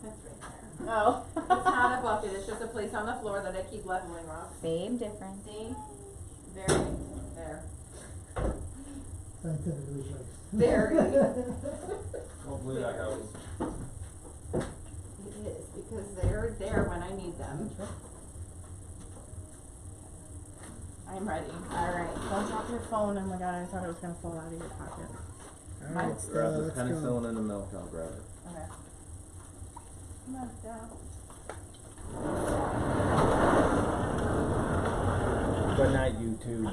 right there. Oh. It's not a bucket, it's just a place on the floor that I keep leveling rocks. Same difference. See? Very, there. Scientific research. Very. Hopefully that helps. It is, because they're there when I need them. I'm ready. Alright, don't drop your phone. Oh my god, I thought it was gonna fall out of your pocket. Alright, Grab Stella, the let's go. penicillin and the milk. I'll grab it. Okay. Come on, Stella. Good night, YouTube.